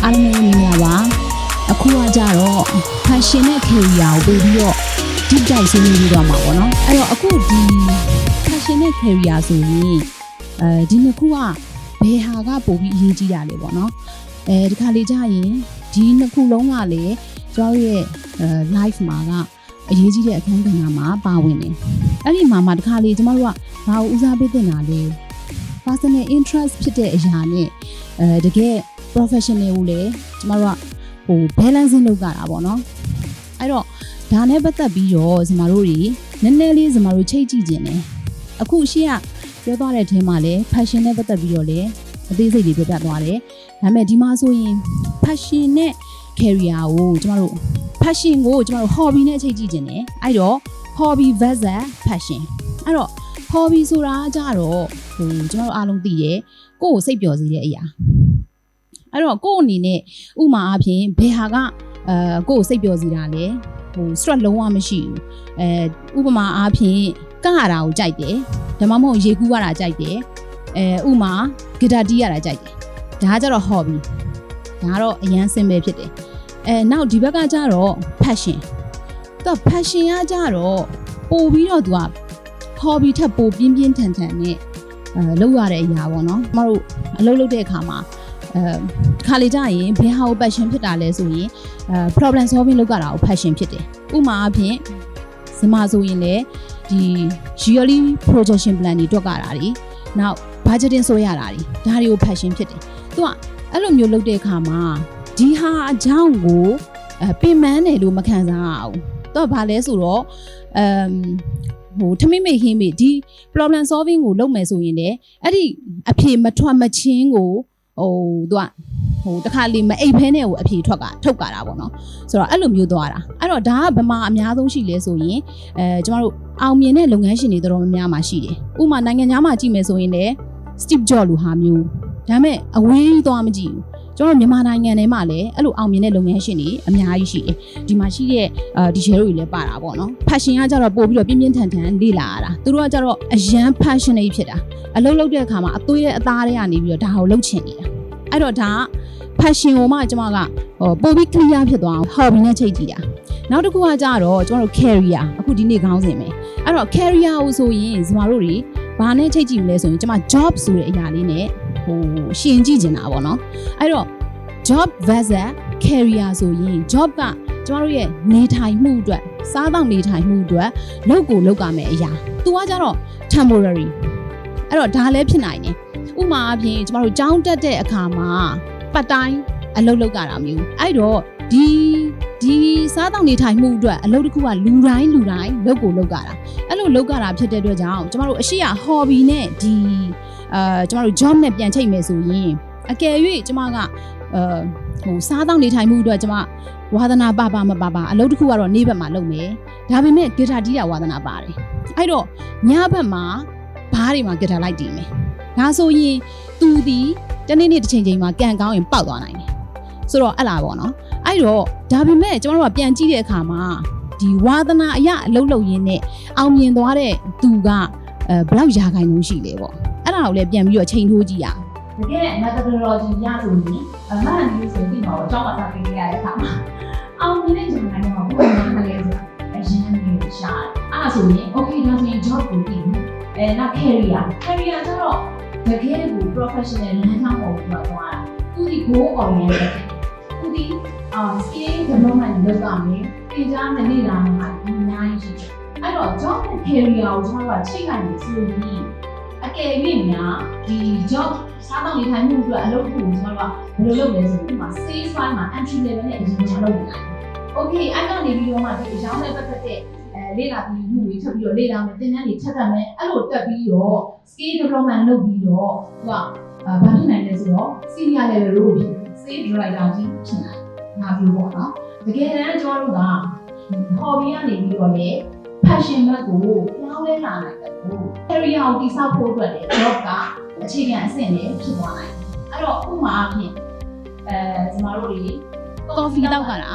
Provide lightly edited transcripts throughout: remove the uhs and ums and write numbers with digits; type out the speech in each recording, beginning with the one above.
အားလုံးမင်္ဂလာပါအခုကကြတော့ fashion နဲ့ career ကိုပို့ပြီးတော့ deep dive ဆွေးနွေးပြီးတော့မှာပေါ့နော်အဲ့တော့အခုဒီ fashion နဲ့ career ဆိုရင်ဒီနှစ်ခုကဘယ်ဟာကပို့ပြီးအရေးကြီးတာလဲပေါ့နော်ဒီခါလေးကြရင်ဒီနှစ်ခုလုံးကလေကျွန်တော်ရဲ့ life မှာကအရေးကြီးတဲ့အခန်းကဏ္ဍမှာပါဝင်တယ်အဲ့ဒီမှာတခါလေးကျွန်တော်တို့ကဘာကိုဦးစားပေးတင်တာလဲ personal interest ဖြစ်တဲ့အရာနဲ့တကယ် professional ကိုလည်းကျမတို့ကbalancing လုပ်ကြတာပေါ့နော်အဲ့တော့ဒါနဲ့ပတ်သက်ပြီးတော့ကျမတို့တွေနည်းနည်းလေးကျမတို့ချိတ်ကြည့်ခြင်းတယ်အခုရှေ့ကပြောသွားတဲ့အထဲမှာလည်း fashion နဲ့ပတ်သက်ပြီးတော့လည်းအသေးစိတ်တွေပြောပြသွားတယ်ဒါပေမဲ့ဒီမှာဆိုရင် fashion နဲ့ career ကိုကျမတို့ fashion ကိုကျမတို့ hobby နဲ့ချိတ်ကြည့်ခြင်းတယ်အဲ့တော့ hobby versus fashion အဲ့တော့ hobby ဆိုတာကြတော့ကျမတို့အားလုံးသိတယ်ကိုယ့်ကိုစိတ်ပျော်စေတဲ့အရာအဲ့တော့ကိုယ့်အနေနဲ့ဥမာအဖြစ်ဘယ်ဟာကကိုယ့်ကိုစိတ်ပျော်စေတာလဲstress လုံးဝမရှိဘူးဥပမာအားဖြင့်ကရတာကိုကြိုက်တယ်ဒါမှမဟုတ်ရေကူးရတာကြိုက်တယ်ဥမာဂီတာတီးရတာကြိုက်တယ်ဒါကကြတော့ hobby ဒါကတော့အရန် simple ဖြစ်တယ်နောက်ဒီဘက်ကကြတော့ passion သူက passion ကကြတော့ပို့ပြီးတော့သူက hobby ထက်ပိုပြင်းပြင်းထန်ထန်နဲ့လုပ်ရတဲ့အရာပေါ့နော်ကျမတို့အလုပ်လုပ်တဲ့အခါမှာခါလေကြရင်ဘယ်ဟာကို passion ဖြစ်တာလဲဆိုရင်problem solving လုပ်ကြတာကို passion ဖြစ်တယ်ဥပမာအဖြစ်စမဆိုရင်လေဒီ yearly projection plan တွေတွက်ကြတာတွေနောက် budgeting ဆွဲရတာတွေဒါတွေကို passion ဖြစ်တယ်သူကအဲ့လိုမျိုးလုပ်တဲ့အခါမှာဒီဟာအကြောင်းကိုပင်ပန်းတယ်လို့မခံစားရဘူးသူကဘာလဲဆိုတော့ထမိမိဟင်းမိဒီ problem solving ကိုလုပ်မယ်ဆိုရင်လည်းအဲ့ဒီအဖြေမထွက်မချင်းကိုသူကတခါလေမအိပ်ဖဲနဲ့ကိုအဖြေထုတ်ကြတာပေါ့နော်ဆိုတော့အဲ့လိုမျိုးသွားတာအဲ့တော့ဒါကဗမာအများဆုံးရှိလဲဆိုရင်ကျမတို့အောင်မြင်တဲ့လုပ်ငန်းရှင်တွေတော်တော်များများမှာရှိတယ်ဥပမာနိုင်ငံခြားမှာကြည့်မယ်ဆိုရင်လည်း Steve Jobs လိုဟာမျိုးဒါပေမဲ့အဝေးကြီးသွားမကြည့်ဘူးကျွန်တော်မြန်မာနိုင်ငံထဲမှာလည်းအဲ့လိုအောင်မြင်တဲ့လုပ်ငန်းရှင်တွေအများကြီးရှိတယ်ဒီမှာရှိတဲ့ဒီ share တွေလည်းပါတာပေါ့နော် passion ကကြတော့ပို့ပြီးတော့ပြင်းပြင်းထန်ထန်လေ့လာရတာသူတို့ကကြတော့အရန် passionate ဖြစ်တာအလုပ်လုပ်တဲ့အခါမှာအသွေးရဲ့အသားတွေကနေပြီးတော့ဒါကိုလုပ်ချင်နေတာအဲ့တော့ဒါက passion ကိုမှကျွန်မကပို့ပြီး clear ဖြစ်သွားအောင် hobby နဲ့ချိတ်ကြည့်တာနောက်တစ်ခုကကြတော့ကျွန်တော်တို့ career အခုဒီနေ့ခေါင်းစဉ်ပဲအဲ့တော့ career ကိုဆိုရင်ကျမတို့တွေဘာနဲ့ချိတ်ကြည့်မလဲဆိုရင်ကျွန်မ job ဆိုတဲ့အရာလေးနဲ့ရှင်ကြည့်ကျင်တာပေါ့နော်အဲ့တော့ job versus career ဆိုရင် job ကကျမတို့ရဲ့နေထိုင်မှုအတွက်စားသောက်နေထိုင်မှုအတွက်လုပ်ကိုလုပ်ကြမယ်အရာသူကကြတော့ temporary အဲ့တော့ဒါလည်းဖြစ်နိုင်တယ်ဥပမာအပြင်ကျမတို့ကြောင်းတက်တဲ့အခါမှာpart time အလုပ်လုပ်ကြတာမျိုးအဲ့တော့ဒီစားသောက်နေထိုင်မှုအတွက်အလုပ်တစ်ခုကလူတိုင်းလုပ်ကိုလုပ်ကြတာအဲ့လိုလုပ်ကြတာဖြစ်တဲ့အတွက်ကြောင့်ကျမတို့အရှိရ hobby နဲ့ဒီကျမတို့ job နဲ့ပြန်ချိတ်မယ်ဆိုရင်အကယ်၍ကျမကစားသောက်နေထိုင်မှုအတွက်ကျမဝါသနာပါမပါအလုပ်တစ်ခုကတော့နေ့ဘက်မှာလုပ်မယ်ဒါပေမဲ့ဂီတာတီးတာဝါသနာပါတယ်အဲ့တော့ညဘက်မှာဘားတွေမှာဂီတာလိုက်တီးမယ်ဒါဆိုရင်သူဒီတနေ့တစ်ချိန်မှာကန်ကောင်းရင်ပောက်သွားနိုင်တယ်ဆိုတော့အဲ့လားပေါ့နော်အဲ့တော့ဒါပေမဲ့ကျမတို့ကပြန်ကြည့်တဲ့အခါမှာဒီဝါသနာအရာအလုပ်လုပ်ရင်းနဲ့အောင်မြင်သွားတဲ့သူကဘယ်လောက်ရာခိုင်နှုန်းရှိလဲပေါ့အဲ့ဒါကိုလည်းပြန်ပြီးတော့ချိန်ထိုးကြည့်ရတကယ် methodology ရဆိုရင်အမှန်ကြီးဆိုပြီးတော့အကြောင်းအစားပေးရတဲ့အခါမှာအောင်မြင်တဲ့ချိန်တိုင်းမှာဘယ်လိုမှမလဲဆိုတာအရင်ကရှားအဲ့ဆိုရင် okay ဒါဆိုရင် job ကိုတည်နောက် career ကျတော့တကယ်ကို professional လမ်းကြောင်းပေါ်ကိုသွားတာသူဒီ goal oriented သူဒီskill development လုပ်ရမယ်သင်ကြားမယ်လေ့လာမှာအများကြီးရှိတယ်အဲ့တော့ job နဲ့ career ကိုကျွန်တော်ကချိန်လိုက်နေဆိုပြီးအကယ်၍များဒီ job စားတော့နေထိုင်မှုအတွက်အလုပ်ကိုကျွန်တော်ကဘယ်လိုလုပ်လဲဆိုတော့ဒီမှာ stage 1မှာ entry level နဲ့အရင်ကလုပ်နေတာ okay အဲ့ကနေပြီးတော့မှဒီအကြောင်းနဲ့ပတ်သက်တဲ့လေ့လာပြီးမှုတွေထပ်ပြီးတော့လေ့လာမယ်သင်တန်းတွေထပ်တက်မယ်အဲ့လိုတက်ပြီးတော့ skill development လုပ်ပြီးတော့သူကဘာဖြစ်နိုင်လဲဆိုတော့ senior level လို့ဖြစ် sales director ကြီးဖြစ်နိုင်ငါပြောပေါ့နော်တကယ်တမ်းကျွန်တော်တို့က hobby ကနေပြီးတော့လေ passion ဘက်ကိုပြောင်းလဲလာနိုင်တယ်ကို career ကိုတိစောက်ဖို့အတွက်လေ job ကအခြေခံအဆင့်နဲ့ဖြစ်သွားနိုင်တယ်အဲ့တော့ဥပမာအဖြစ်ကျမတို့တွေ coffee တောက်ကြတာ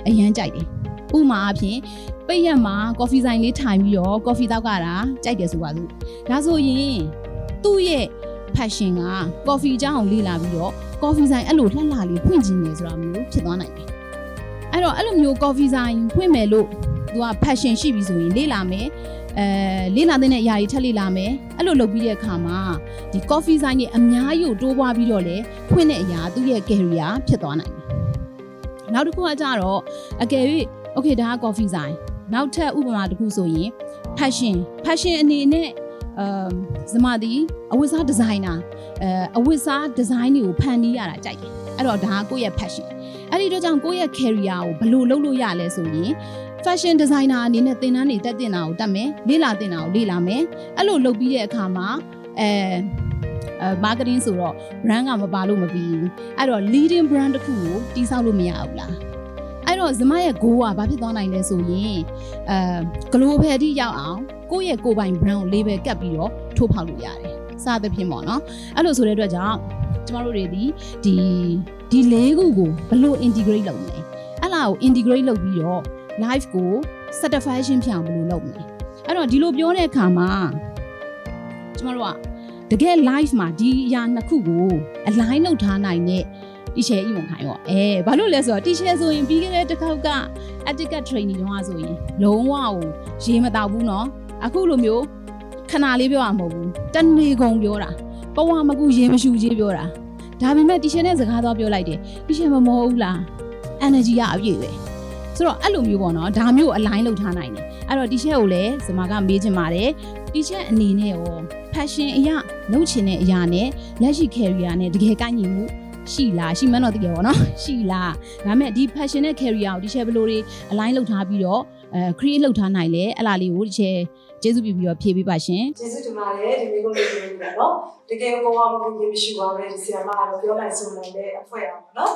အရန်ကြိုက်တယ်ဥပမာအဖြစ်ပိတ်ရက်မှာ coffee ဆိုင်လေးထိုင်ပြီးတော့ coffee တောက်ကြတာကြိုက်တယ်ဆိုပါစို့ဒါဆိုရင်သူ့ရဲ့ passion က coffee အကြောင်းကိုလေ့လာပြီးတော့ coffee ဆိုင်အဲ့လိုလှလှလေးဖွင့်ခြင်းနေဆိုတာမျိုးဖြစ်သွားနိုင်တယ်အဲ့တော့အဲ့လိုမျိုး coffee ဆိုင်ဖွင့်မယ်လို့သူက passion ရှိပြီဆိုရင်လေ့လာမယ်လေ့လာတဲ့အရာတွေထပ်လေ့လာမယ်အဲ့လိုလုပ်ပြီးတဲ့အခါမှာဒီ coffee ဆိုင်ကြီးအများကြီးတိုးပွားပြီးတော့လေဖွင့်တဲ့အရာသူ့ရဲ့ career ဖြစ်သွားနိုင်တယ်နောက်တစ်ခုကကြတော့အကယ်၍ okay ဒါက coffee ဆိုင်နောက်ထပ်ဥပမာတစ်ခုဆိုရင် fashion အနေနဲ့ဇမသည်အဝတ်စားဒီဇိုင်နာအဝတ်စားဒီဇိုင်းတွေကိုဖန်တီးရတာကြိုက်တယ်အဲ့တော့ဒါကကိုယ့်ရဲ့ passion အဲ့ဒီတော့ကြောင့်ကိုယ့်ရဲ့ career ကိုဘယ်လိုလုပ်လို့ရလဲဆိုရင် fashion designer အနေနဲ့သင်တန်းတွေတက်တင်တာကိုတက်မယ်လေ့လာတင်တာကိုလေ့လာမယ်အဲ့လိုလုပ်ပြီးတဲ့အခါမှာmarketing ဆိုတော့ brand ကမပါလို့မပြီးဘူးအဲ့တော့ leading brand တစ်ခုကိုတည်ဆောက်လို့မရဘူးလားအဲ့တော့ဇမရဲ့ goal ကဘာဖြစ်သွားနိုင်လဲဆိုရင်global အထိရောက်အောင်ကိုယ့်ရဲ့ကိုယ်ပိုင် brand ကို label ကပ်ပြီးတော့ထိုးဖောက်လို့ရတယ်စသဖြင့်ပေါ့နော်အဲ့လိုဆိုတဲ့အတွက်ကြောင့်ကျမတို့တွေဒီလေးခုကိုဘယ်လို integrate လုပ်မလဲအဲ့လာကို integrate လုပ်ပြီးတော့ live ကို satisfaction ဖြစ်အောင်ဘယ်လိုလုပ်မလဲအဲ့တော့ဒီလိုပြောတဲ့အခါမှာကျမတို့ကတကယ် live မှာဒီအရာနှစ်ခုကို align လုပ်ထားနိုင်တဲ့ teacher ဤမခိုင်ပေါ့ဘာလို့လဲဆိုတော့ teacher ဆိုရင်ပြီးခဲ့တဲ့တစ်ခေါက်က etiquette training တုန်းကဆိုရင်လုံးဝကိုရေမတောက်ဘူးเนาะအခုလိုမျိုးခဏလေးပြောရမှာမဟုတ်ဘူးတနေ့ကုန်ပြောတာပဝမကူရေမရှူကြီးပြောတာဒါပေမဲ့ teacher နဲ့စကားသွားပြောလိုက်တယ် teacher မဟုတ်ဘူးလား energy ကအပြည့်ပဲဆိုတော့အဲ့လိုမျိုးပေါ့เนาะဒါမျိုး align လုပ်ထားနိုင်တယ်အဲ့တော့ teacher ကိုလည်းဇမကမေးချင်ပါတယ် teacher အနေနဲ့ရော passion အရာလုပ်ချင်တဲ့အရာနဲ့လက်ရှိ career နဲ့တကယ်ကိုက်ညီမှုရှိလားရှိမှန်းတော့တကယ်ပေါ့နော်ရှိလားဒါပေမဲ့ဒီ passion နဲ့ career ကို teacher ဘယ်လိုတွေ align လုပ်ထားပြီးတော့ create လုပ်ထားနိုင်လဲအဲ့လားလေးကို teacher ကျေးဇူးပြုပြီးတော့ဖြေပေးပါရှင်ကျေးဇူးတင်ပါတယ်ဒီမျိုးကိုလေးပြောပြတာနော်တကယ်ဘဝမှာကိုရေမရှိပါပဲဒီဆရာမကတော့ပြောနိုင်ဆုံးနိုင်တဲ့အဖွဲ့အောင်ပေါ့နော်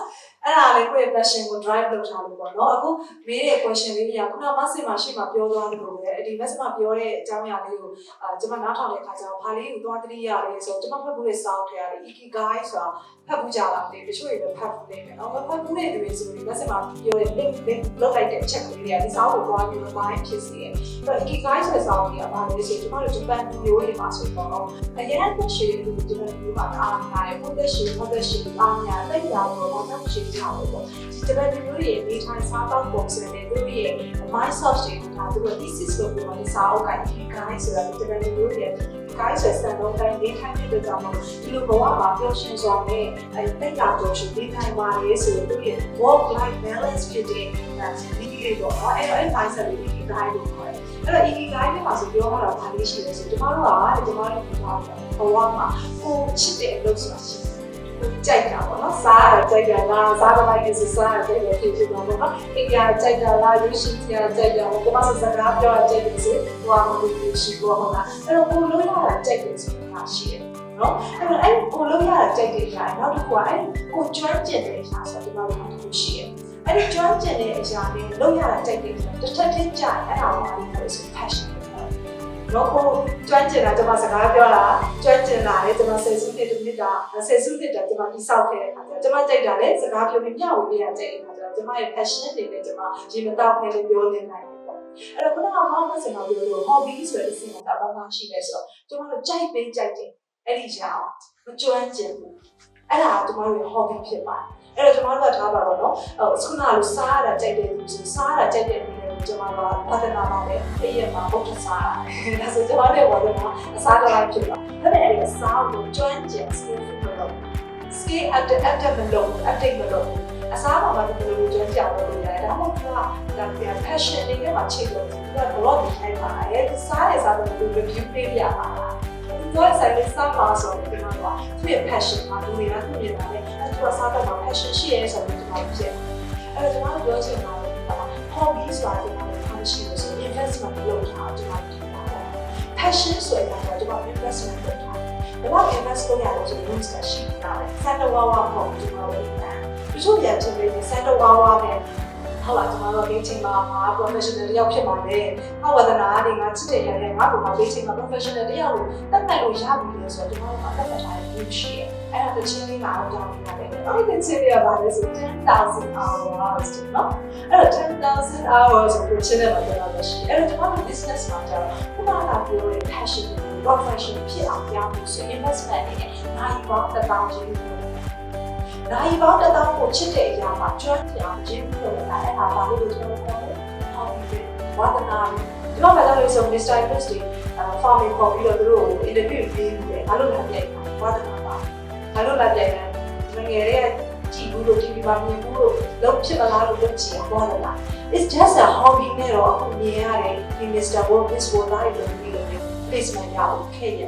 အဲ့ဒါလေးကိုယ့်ရဲ့ passion ကို drive လုပ်ထားလို့ပေါ့နော်အခုမေးတဲ့ question လေးတွေကခုနမဆင်မှာရှေ့မှာပြောသွားတယ်လို့ပဲဒီ message မှာပြောတဲ့အကြောင်းအရာလေးကိုကျွန်မနားထောင်တဲ့အခါကျတော့ဘာလေးကိုသွားတတိယလေးဆိုကျွန်မဖတ်ဖို့ရဲ့ sound ထဲရတယ် ikigai ဆိုတာဖတ်ဖို့ကြတာလေတချို့တွေဖတ်ဖို့နေတယ်နော်ဖတ်ဖို့တဲ့တွေဆိုရင် message မှာပြောတဲ့ link လောက်လိုက်တဲ့အချက်လေးတွေကဒီ sound ကိုသွားပြီးတော့ပိုင်းဖြစ်စေတယ်အဲ့တော့ ikigai ဆိုတဲ့ sound ကဘာလဲဆိုကျွန်တော်တို့ဂျပန်မျိုးတွေမှာဆိုတော့အရင်ကရှိတဲ့ဒီဂျပန်မျိုးမှာအားများတယ်ဘုဒ္ဓရှိအားများတိတ်တော်တော့ဘာသာရှိကြတယ်ပေါ့ဒီဂျပန်မျိုးတွေနေထိုင်စားတော့ပုံစံနဲ့သူတို့ရဲ့ mind source တွေကသူတို့ thesis လို့ပြောတဲ့စာအုပ်က ikigai ဆိုတာဒီဂျပန်မျိုးတွေ ikigai ဆိုတဲ့စံနှုန်းတိုင်းနေထိုင်တဲ့ကြောင့်ဒီလိုဘဝမှာပျော်ရွှင်စွာနဲ့တိတ်တော်ရှိနေထိုင်ပါလေဆိုတော့သူရဲ့ work life balance ဖြစ်တဲ့ဒီဒီလေးပေါ့နော်အဲ့တော့အဲ့ mindset လေး ikigai လို့ခေါ်တယ်အဲ့တော့ ikigai နဲ့မှာဆိုပြောရတာဘာလေးရှိလဲဆိုကျွန်တော်တို့ဘဝမှာကိုချစ်တဲ့အလုပ်ဆိုတာရှိတယ်ကြိုက်တာပေါ့နော်စားရကြိုက်တာလားစားတော့လိုက်ဆိုစားရကြိုက်တယ်ဖြစ်သွားပေါ့နော်အိမ်ကကြိုက်တာလားရွှေရှိကြကြိုက်တာပေါ့ဘာမှစကားပြောကြိုက်တယ်ဆိုဟိုကမလို့ရှိပေါ့ဟုတ်လားအဲ့တော့ကိုလုံးရတာကြိုက်တယ်ဆိုတာရှိတယ်နော်အဲ့တော့အဲ့ကိုလုံးရတာကြိုက်တယ်ကြာနောက်တစ်ခုကအဲ့ကိုကျွမ်းကျင်တဲ့အရာဆိုတော့ဒီမှာတစ်ခုရှိတယ်အဲ့ဒီကျွမ်းကျင်တဲ့အရာလေးလုံးရတာကြိုက်တယ်တစ်ထပ်ချင်းကြာအဲ့ဒါကိုအဲ့ဒါဆို passionတော့ကိုကျွမ်းကျင်တာကျွန်မစကားပြောတာကျွမ်းကျင်တာလေကျွန်မဆယ်စုနှစ်တစ်နှစ်တာဆယ်စုနှစ်တာကျွန်မဒီစောက်ခဲ့တဲ့အခါကျကျွန်မကြိုက်တာလေစကားပြောပြီးမျှဝေပေးရကြိုက်တဲ့အခါကျတော့ကျွန်မရဲ့ passion တွေနဲ့ကျွန်မရေမတောက်ခဲလို့ပြောနေနိုင်တယ်ပေါ့အဲ့တော့ခုနကမောင်မဆင်တော်ပြောလို့ hobby ဆိုတဲ့အစီအစဉ်ကဘာမှရှိလဲဆိုတော့ကျွန်မတို့ကြိုက်ပေးကြိုက်တယ်အဲ့ဒီကြောင်မကျွမ်းကျင်ဘူးအဲ့ဒါကကျွန်မတို့ရဲ့ hobby ဖြစ်ပါတယ်အဲ့တော့ကျွန်မတို့ကထားပါတော့နော်ခုနကလိုစားရတာကြိုက်တယ်သူဆိုစားရတာကြိုက်တယ်ကျွန်တော်တို့ဘာသာနာမှာလည်းတည့်ရမှာပုတ်ထစားတာဒါဆိုကျွန်တော်တို့ဘာလို့လဲအစားတစ်လိုက်ဖြစ်သွားဒါပေမဲ့အဲ့ဒီအစားကိုကျွမ်းကျင် skill မလုပ် skill active မလုပ် active မလုပ်အစားမှာလည်းဘယ်လိုကျွမ်းကျင်အောင်လုပ်ရလဲဒါမှမဟုတ်ဒါက passion တွေမှာချိန်လို့သူက blog ထိုင်ပါရဲ့စားရစားတော့ review ပေးရပါလားသူကဆိုင်လေးစားပါဆိုတော့ကျွန်တော်ကသူ့ရဲ့ passion မှာလူတွေကသူ့မြင်တာလေအဲ့သူကစားတော့ passion ရှိရဲဆိုတော့ကျွန်တော်ဖြစ်အဲ့တော့ကျွန်တော်ပြောချင်တာ hobby ဆိုတာဒီမှာထားရှိလို့ဆို investment လုပ်ထားကျွန်တော်ဒီမှာ passion ဆိုတာကကျွန်တော် investment လုပ်ထားတယ်ဘာလို့ invest လုပ်ရလဲဆိုတော့ risk ရှိတာပဲစံတော်ဝါဝါပေါ့ကျွန်တော်တို့ကတချို့ရတဲ့တွေစံတော်ဝါဝါပဲဟုတ်လားကျွန်တော်တို့ဒီချိန်မှာငါ professional တယောက်ဖြစ်ပါလေငါဝဒနာတွေငါချစ်တယ်ရတယ်ငါပုံမှာဒီချိန်မှာ professional တယောက်ကိုတက်တက်လို့ရပြီလေဆိုတော့ကျွန်တော်တို့ကတက်တက်ထားတဲ့ view ရှိတယ်အဲ့ဒါတစ်ချင်းလေးငါအောင်ကြောင်းနေတာလေအဲ့ဒီတစ်ချင်းလေးကဘာလဲဆို10,000 hours နော်အဲ့တော့10,000 hours ကိုချင်းနဲ့မှာကျွန်တော်တို့ရှိအဲ့တော့ကျွန်တော်တို့ business မှာကျတော့ခုနကပြောတဲ့ passion profession ဖြစ်အောင်ပြောင်းလို့ဆို investment နဲ့ငါ့ဘောတစ်တောင်းချင်း နိုင်ပေါင်းတစ်သောင်းကိုချစ်တဲ့အရာမှာကျွမ်းကျင်အောင်ကျင့်ပြီးတော့လည်းအဲ့ဒါပါလို့ကျွန်တော်ပြောတယ်ဟောပြီးဝါသနာဒီမှာလည်းလို့ဆို Mr. Invest တွေfarming ခေါ်ပြီးတော့သူတို့ interview ပေးပြီးတယ်ဘာလို့လဲပြိုင်ဝါသနာပါဘာလို့လဲပြိုင်လဲငယ်ရဲ့ကြည့်ဘူးလို့ TV မှာမြင်ဘူးလို့လုံးဖြစ်မလားလို့ကြည့်ဝါသနာ it's just a hobby နဲ့တော့အခုမြင်ရတယ်ဒီ Mr. World Miss World တွေလို့ပြီးလို့ placement ရအောင်ခဲ့ရ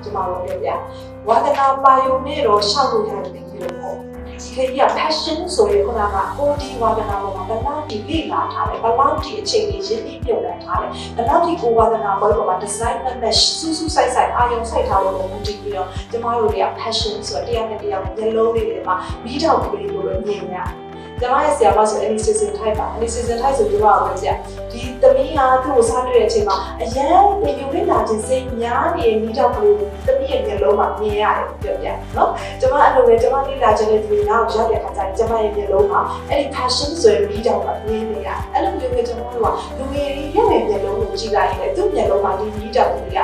ကျွန်တော်တို့ပြောပြဝါသနာပါယုံနဲ့တော့ရှောက်လို့ရတယ်ပြီးလို့ပေါ့ခေကြီးက passion ဆိုရင်ခုနကကိုဒီဝါဒနာပေါ်မှာဘယ်လောက်ဒီလေ့လာထားလဲဘယ်လောက်ဒီအချိန်ကြီးရင်းနှီးမြှုပ်နှံထားလဲဘယ်လောက်ဒီကိုဝါဒနာပေါ်မှာ design နဲ့စူးစူးဆိုင်ဆိုင်အာရုံစိုက်ထားလို့မူတည်ပြီးတော့ကျမတို့တွေက passion ဆိုတော့တရားနဲ့တရားမျက်လုံးလေးတွေမှာမီးတောက်ကလေးလိုပဲမြင်ရကျမရဲ့ဆရာမဆို any season type ပါ any season type ဆိုပြီးတော့ပြောကြဒီသမီးဟာသူ့ကိုစားတွေ့တဲ့အချိန်မှာအရန်ပင်ယူလေးလာခြင်းစိတ်များနေမိတော့ကလေးသမီးရဲ့မျက်လုံးမှာမြင်ရတယ်ပြောပြနော်ကျမအဲ့လိုပဲကျမလေးလာခြင်းတဲ့ဒီနောက်ရောက်တဲ့အခါကျရင်ကျမရဲ့မျက်လုံးမှာအဲ့ဒီ passion ဆိုရင်မိတော့ကမြင်နေရအဲ့လိုမျိုးပဲကျမတို့ကလူငယ်တွေရဲ့မျက်လုံးကိုကြည့်လိုက်ရင်သူ့မျက်လုံးမှာဒီမိတော့ကလေး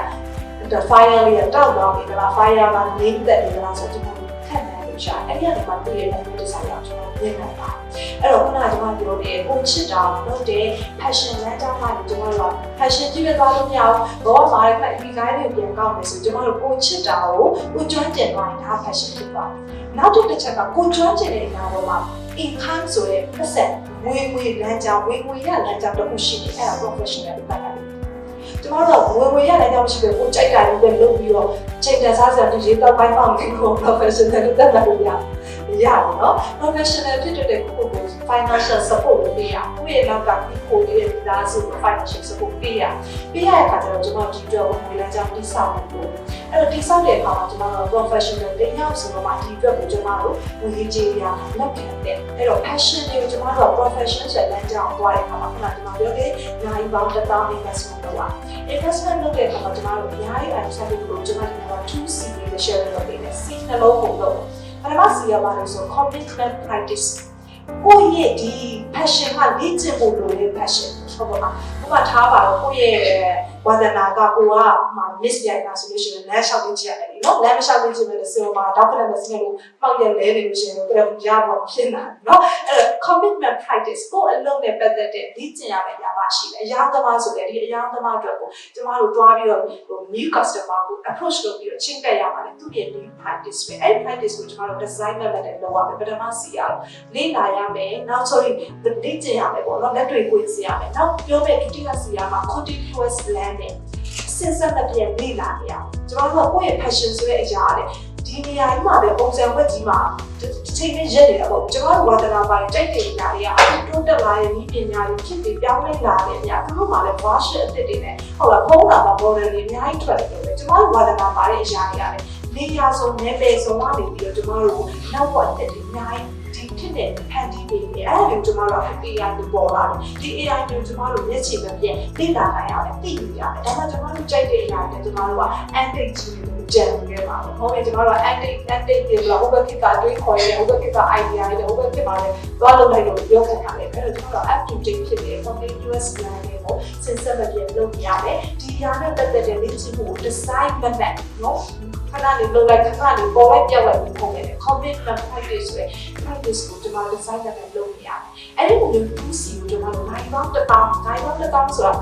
က fire လေးတောက်တော့နေတာ fire မှာနေတက်နေတာဆိုတော့ခက်တယ်လို့ရှာအဲ့ဒီကနေမှသူ့ရဲ့ mental design ကိုကျွန်တော်မြင်နိုင်ပါအဲ့တော့ခုနကကျွန်မပြောတယ်ကိုချစ်တာလုပ်တဲ့ passion လမ်းကြောင်းကနေကျွန်တော်တို့က passion ကြည့်ရသွားလို့မရဘူးဘောမှာလည်းဒီကိုင်းတွေပြန်ကောက်မယ်ဆိုကျွန်တော်တို့ကိုချစ်တာကိုကျွမ်းကျင်သွားရင်ဒါ passion ဖြစ်သွားတယ်နောက်တစ်ချက်ကကိုကျွမ်းကျင်တဲ့အရာပေါ်မှာ income ဆိုတဲ့ပတ်စံဝေလမ်းကြောင်းဝေရလမ်းကြောင်းတစ်ခုရှိတယ်အဲ့ဒါ professional ပဲပါတယ်ကျွန်တော်တို့ဝေရလမ်းကြောင်းရှိတယ်ကိုကြိုက်တာတွေလုပ်ပြီးတော့ချိန်တန်စားစံဒီရေးတော့ပိုင်းပေါင်းပြီးကို professional တက်တာလို့ရတယ်နော် professional ဖြစ်တဲ့ကို financial support ပေးရကိုယ့်ရဲ့နောက်ကဒီကိုရဲ့ဒီသားစု financial support ပေးရတဲ့အခါကျတော့ကျွန်တော်ဒီအတွက်ဝင်လမ်းကြောင်းတိဆောက်တယ်လို့အဲ့တော့တိဆောက်တဲ့အခါမှာကျွန်တော်တို့ professional တင်ရောက်ဆိုတော့မှဒီအတွက်ကိုကျွန်တော်တို့ဝင်ကြည့်ရလက်ခံတယ်အဲ့တော့ passion တွေကိုကျွန်တော်တို့ professional ဆိုတဲ့လမ်းကြောင်းသွားတဲ့အခါမှာခုနကကျွန်တော်ပြောခဲ့နိုင်ပေါင်းတစ်သောင်း investment လုပ်ရ investment လုပ်တဲ့အခါမှာကျွန်တော်တို့အများကြီးအစားလို့ကျွန်တော်တို့ 2C တွေ share လုပ်ပေးတယ် C နှလုံးပုံလို့ပထမစီရပါလို့ဆို commitment practice ကိုယ့်ရဲ့ဒီ passion ကလေ့ကျင့်ဖို့လိုတဲ့ passion ဟုတ်ပါဘူး။ဥပမာထားပါတော့ကိုယ့်ရဲ့ဝါသနာကကိုက miss ပြိုင်တာဆိုလို့ရှိရင်လမ်းလျှောက်လေ့ကျင့်ရတယ်နော်။လမ်းမလျှောက်လေ့ကျင့်မယ်ဆိုတော့တော့ခဏမစနေလို့ပောက်ရလဲနေလို့ရှိရင်တော့ရဖို့ဖြစ်နေတာနော်။အဲ့တော့ commitment practice ကိုအလုံးနဲ့ပတ်သက်တဲ့လေ့ကျင့်ရမယ့်အရာပါရှိတယ်။အရာသမားဆိုတဲ့ဒီအရာသမားအတွက်ကိုကျမတို့တွားပြီးတော့ new customer ကို approach လုပ်ပြီးတော့ချင်းကပ်ရမှာလေသူ့ရဲ့ new practice ပဲအဲ့ practice ကိုကျမတို့ design နဲ့လုပ်ရမယ်ပထမစီရအောင်လေ့လာရမယ်နောက်ဆိုရင်လေ့ကျင့်ရမယ်ပေါ့နော်လက်တွေကိုစီရမယ်နောက်ပြောမယ့်ဒုတိယစီရမှာ continuous learning စဉ်ဆက်မပြတ်လေ့လာနေရအောင်ကျမတို့ကကိုယ့်ရဲ့ passion ဆိုတဲ့အရာလေဒီနေရာကြီးမှာပဲပုံစံဝက်ကြီးမှာတစ်ချိန်နဲ့ရက်နေတာပေါ့ကျမတို့ဝါသနာပိုင်းတိုက်တဲ့နေရာတွေကတိုးတက်လာတဲ့ဤပညာတွေဖြစ်ပြီးပြောင်းလဲလာတဲ့အရာသူတို့မှလည်း version အသစ်တွေနဲ့ဟုတ်လားဖုန်းလာမှာ model တွေအများကြီးထွက်တယ်ပဲကျမတို့ဝါသနာပါတဲ့အရာတွေကလည်းနေရာဆုံးနယ်ပယ်ဆုံးကနေပြီးတော့ကျမတို့နောက်ဘက်အသစ်တွေအများကြီးဖြစ်တဲ့ဖန်တီးနေတယ်အဲ့ဒါကိုကျမတို့က AI ကိုပေါ်လာတယ်ဒီ AI ကိုကျမတို့မျက်ခြေမပြတ်လေ့လာနိုင်ရတယ်သိယူရတယ်ဒါမှကျမတို့ကြိုက်တဲ့အရာတွေကျမတို့က antique ကြီးကြံနေပါတော့ဟုတ်ပြီကျမတို့က antique တွေဘယ်လိုဘယ်ကိစ္စတွေးခေါ်ရဲဘယ်ကိစ္စ idea တွေဘယ်ကိစ္စပါလဲသွားလုပ်လိုက်လို့ပြောခဲ့တာလေအဲ့တော့ကျမတို့ up to date ဖြစ်တဲ့ continuous learning ကိုစဉ်ဆက်မပြတ်လုပ်ရတယ်ဒီအရာနဲ့ပတ်သက်တဲ့လေ့ကျင့်မှုကို design မမတ်နော်ခဏလေးလုပ်လိုက်ခဏလေးပေါ်လိုက်ပြောက်လိုက်ပြီးပုံနေတယ် commitment practice ဆိုတဲ့ practice ကိုကျွန်တော် design နဲ့လုပ်နေရတယ်အဲ့ဒီလိုမျိုး 2C ကိုကျွန်တော်တို့နိုင်ပေါင်း1000ဆိုတ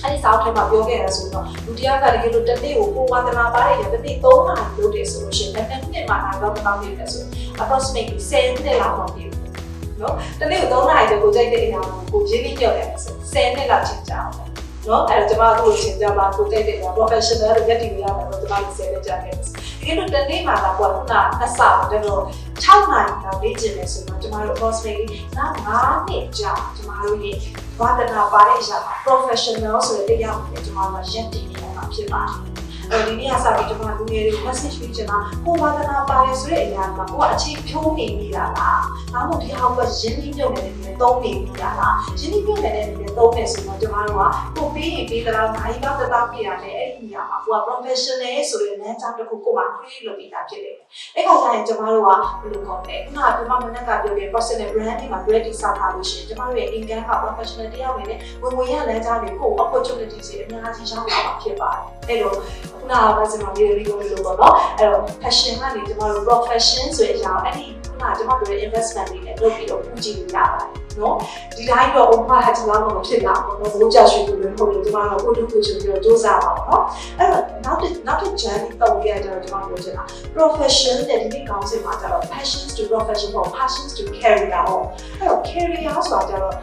ာအဲ့ဒီစာအုပ်ထဲမှာပြောခဲ့ရဆိုတော့လူတရားကတကယ်လို့တစ်နေ့ကိုဝါသနာပါတဲ့တစ်နေ့3နာရီလုပ်တယ်ဆိုလို့ရှိရင်တစ်နေ့မှာနိုင်ပေါင်း1000နေတယ်ဆို approximately 10နှစ်လောက်ပေါ့ဒီနော်တစ်နေ့ကို3နာရီကိုကြိုက်တဲ့အရာကိုရင်းနှီးပြောတယ်ဆို10နှစ်လောက်ချိန်ကြအောင်နော်အဲ့တော့ကျွန်မတို့ချင်းကြပါကိုတိတ်တဲ့ professional တွေရက်တည်ရမယ်လို့ကျွန်မတို့ဆယ်နေကြတယ်ဒီလိုတစ်နေ့မှာတော့ခုနအစတော့6နာရီလောက်လေ့ကျင့်နေဆိုတော့ကျွန်မတို့ approximately 9နှစ်ကြာကျွန်မတို့ရဲ့ဝါသနာပါတဲ့အရာ professional ဆိုတဲ့တရားကိုကျွန်မတို့ရက်တည်နေမှာဖြစ်ပါတယ်ဒီနေ့အစားပြီးကျွန်တော်လူငယ်တွေ message ပေးချင်တာကိုဝါသနာပါတယ်ဆိုတဲ့အရာကကိုကအချိန်ဖြုံးနေမိတာလားဒါမှမဟုတ်ဒီဟာကိုရင်းနှီးမြုပ်နေတဲ့နေသုံးနေမိတာလားရင်းနှီးမြုပ်နေတဲ့နေသုံးနေဆိုတော့ကျွန်တော်တို့ကကိုပေးရင်ပေးသလားနိုင်တော့တစ်သားပြရတယ်အဲ့ဒီနေရာမှာကိုက professional ဆိုတဲ့လမ်းကြောင်းတစ်ခုကိုမှ create လုပ်ပြီးသားဖြစ်တယ်အဲ့ခါကျရင်ကျွန်တော်တို့ကဘယ်လိုခေါ်လဲခုနကကျွန်မမနက်ကပြောတဲ့ personal brand တွေမှာ ready စောက်ထားလို့ရှိရင်ကျွန်တော်တို့ရဲ့ income က professional တယောက်အနေနဲ့ဝင်ရလမ်းကြောင်းတွေကို opportunity တွေအများကြီးရောက်လာမှာဖြစ်ပါတယ်အဲ့လိုခုနကဘာစမှာဒီလိုပေါ့နော်အဲ့တော့ passion ကနေကျွန်တော်တို့ profession ဆိုတဲ့အရာအဲ့ဒီ ကျွန်မတို့ရဲ့ investment တွေနဲ့လုပ်ပြီးတော့ပူကြည့်လို့ရပါတယ်နော်ဒီတိုင်းတော့ over ဟာကျွန်တော်တို့ဖြစ်လာပေါ့နော်ဘိုးကြရွှေကိုလည်းဟုတ်လို့ကျွန်တော်တို့ကိုတူကိုချင်ပြီးတော့စူးစမ်းပါပေါ့နော်အဲ့တော့နောက်တစ် journey တော့ကြရတော့ကျွန်တော်ပြောချင်တာ profession တဲ့ဒီနေ့ကောင်းစင်မှာကျတော့ passions to profession ပေါ့ passions to career ပေါ့အဲ့တော့ career ဆိုတာကျတော့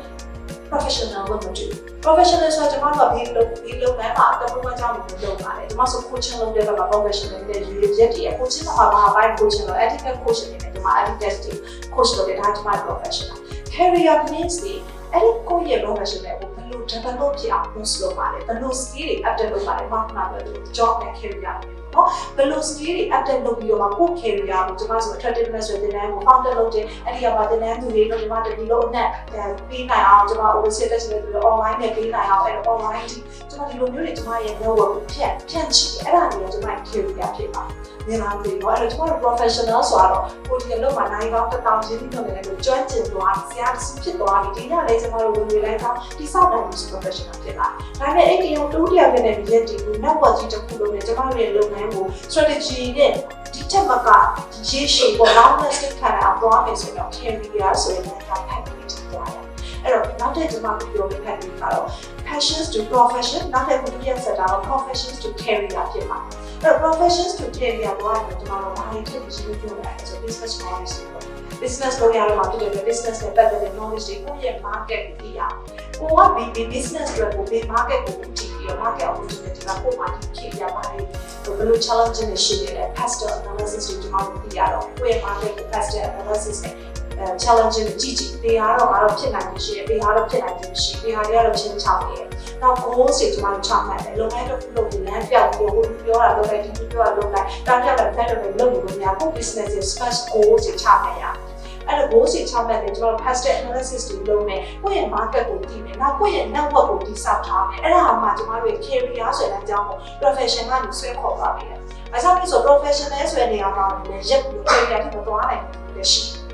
professional လို့မတူ professional ဆိုတော့ကျွန်တော်တို့ဒီလုပ်ငန်းမှာတမန်တော်ကြောင့်လုပ်ပါတယ်ကျွန်မဆို coaching လုပ်တဲ့ဘက်မှာ professional နဲ့ရည်ရွယ်ချက်တွေ coaching မှာဘာဘိုင်း coaching လို့ ethical coaching နဲ့ကျွန်မ ethical coach လုပ်တဲ့ဒါကျွန်မ professional career means ဒီအဲ့ဒီကိုယ့်ရဲ့ professional ကိုဘယ်လို develop ဖြစ်အောင်လုပ်ပါတယ်ဘယ်လို skill တွေ update လုပ်ပါတယ်ဘာမှမပြောဘူး job နဲ့ career နော်ဘယ်လို skill တွေ update လုပ်ပြီးတော့မှကိုယ့် career ကိုကျွန်မဆို attractiveness ဆိုတဲ့နေရာကို founder လုပ်တဲ့အဲ့ဒီကမှတင်နန်းသူတွေတို့ကျွန်မတတိလို့အနက်ပေးနိုင်အောင်ကျွန်မ overseas တက်တဲ့ online နဲ့ပေးနိုင်အောင်အဲ့ online ကျွန်မဒီလိုမျိုးတွေကျွန်မရဲ့ network ကိုဖြန့်ချီတယ်အဲ့ဒါတွေကကျွန်မ career ဖြစ်ပါတယ်မြင်လားတွေ့တော့အဲ့တော့ကျွန်တော်တို့ professional ဆိုတော့ကိုဒီအလုပ်မှာနိုင်ကောင်း1000ချင်းပြီးတော့လည်းကျွမ်းကျင်သွားဆရာဖြစ်သွားပြီဒီညလေးကျွန်တော်တို့ဝင်လိုက်တော့ဒီစောက်တယ်ဆို professional ဖြစ်လာဒါပေမဲ့အဲ့ဒီတော့တူတယောက်နဲ့ရည်ရည်ဒီ network ကြီးတစ်ခုလုံးနဲ့ကျွန်တော်တို့ရဲ့လုပ်ငန်းကို strategy နဲ့ဒီချက်မကရေရှည်ပေါ် long lasting ခံအောင်သွားမယ်ဆိုတော့ career ဆိုရင်လည်းဖတ်ပြီးကြည့်သွားတယ်အဲ့တော့နောက်တဲ့ကျွန်မပြောပြဖတ်ပြီးတော့ passions to profession နောက်တဲ့ကိုပြည့်စက်တာတော့ professions to career ဖြစ်ပါတယ်အဲ့တော့ professions to career တော့ကျွန်တော်တို့ဘာတွေဖြစ်ပြီးရှင်းပြရလဲဆို business knowledge တွေ business လုပ်ရတော့မှာဖြစ်တယ် business နဲ့ပတ်သက်တဲ့ knowledge တွေကိုယ့်ရဲ့ market ကိုသိရအောင်ကိုကဒီ business တွေကိုဒီ market ကိုကြည့်ပြီးတော့ market opportunity ကကိုယ်မှာဖြစ်ရပါတယ်ဘယ်လို challenge တွေရှိနေလဲ past analysis တွေကျွန်တော်တို့သိရတော့ကိုယ့်ရဲ့ market ကို past analysis နဲ့challenge တွေကြည့်ပေရတော့ဖြစ်နိုင်မှုရှိတယ်ပေရတော့ဖြစ်နိုင်မှုရှိပေရတွေကတော့ချင်းချောင်းနေတယ်နောက် goals တွေကျွန်တော်တို့ချမှတ်တယ်လုပ်ငန်းတစ်ခုလုပ်ပြီးလမ်းပြောက်ပြီးဟိုပြောတာလုပ်လိုက်ဒီပြောတာလုပ်လိုက်တားပြတယ်ဖက်တယ်လုပ်လို့များကို business ရဲ့ special goals တွေချမှတ်ရအဲ့တော့ goals တွေချမှတ်တယ်ကျွန်တော် past analysis တွေလုပ်မယ်ကိုယ့်ရဲ့ market ကိုသိမယ်နောက်ကိုယ့်ရဲ့ network ကိုတည်ဆောက်ထားမယ်အဲ့ဒါမှကျွန်တော်တို့ career ဆိုတဲ့အကြောင်းကို profession ကနေဆွဲခေါ်သွားပြီ။အဲဒါဆို professional ဆိုတဲ့နေရာမှာလည်းရက်ပြီး career ที่မသွားနိုင်ဘူးလည်းရှိတယ်။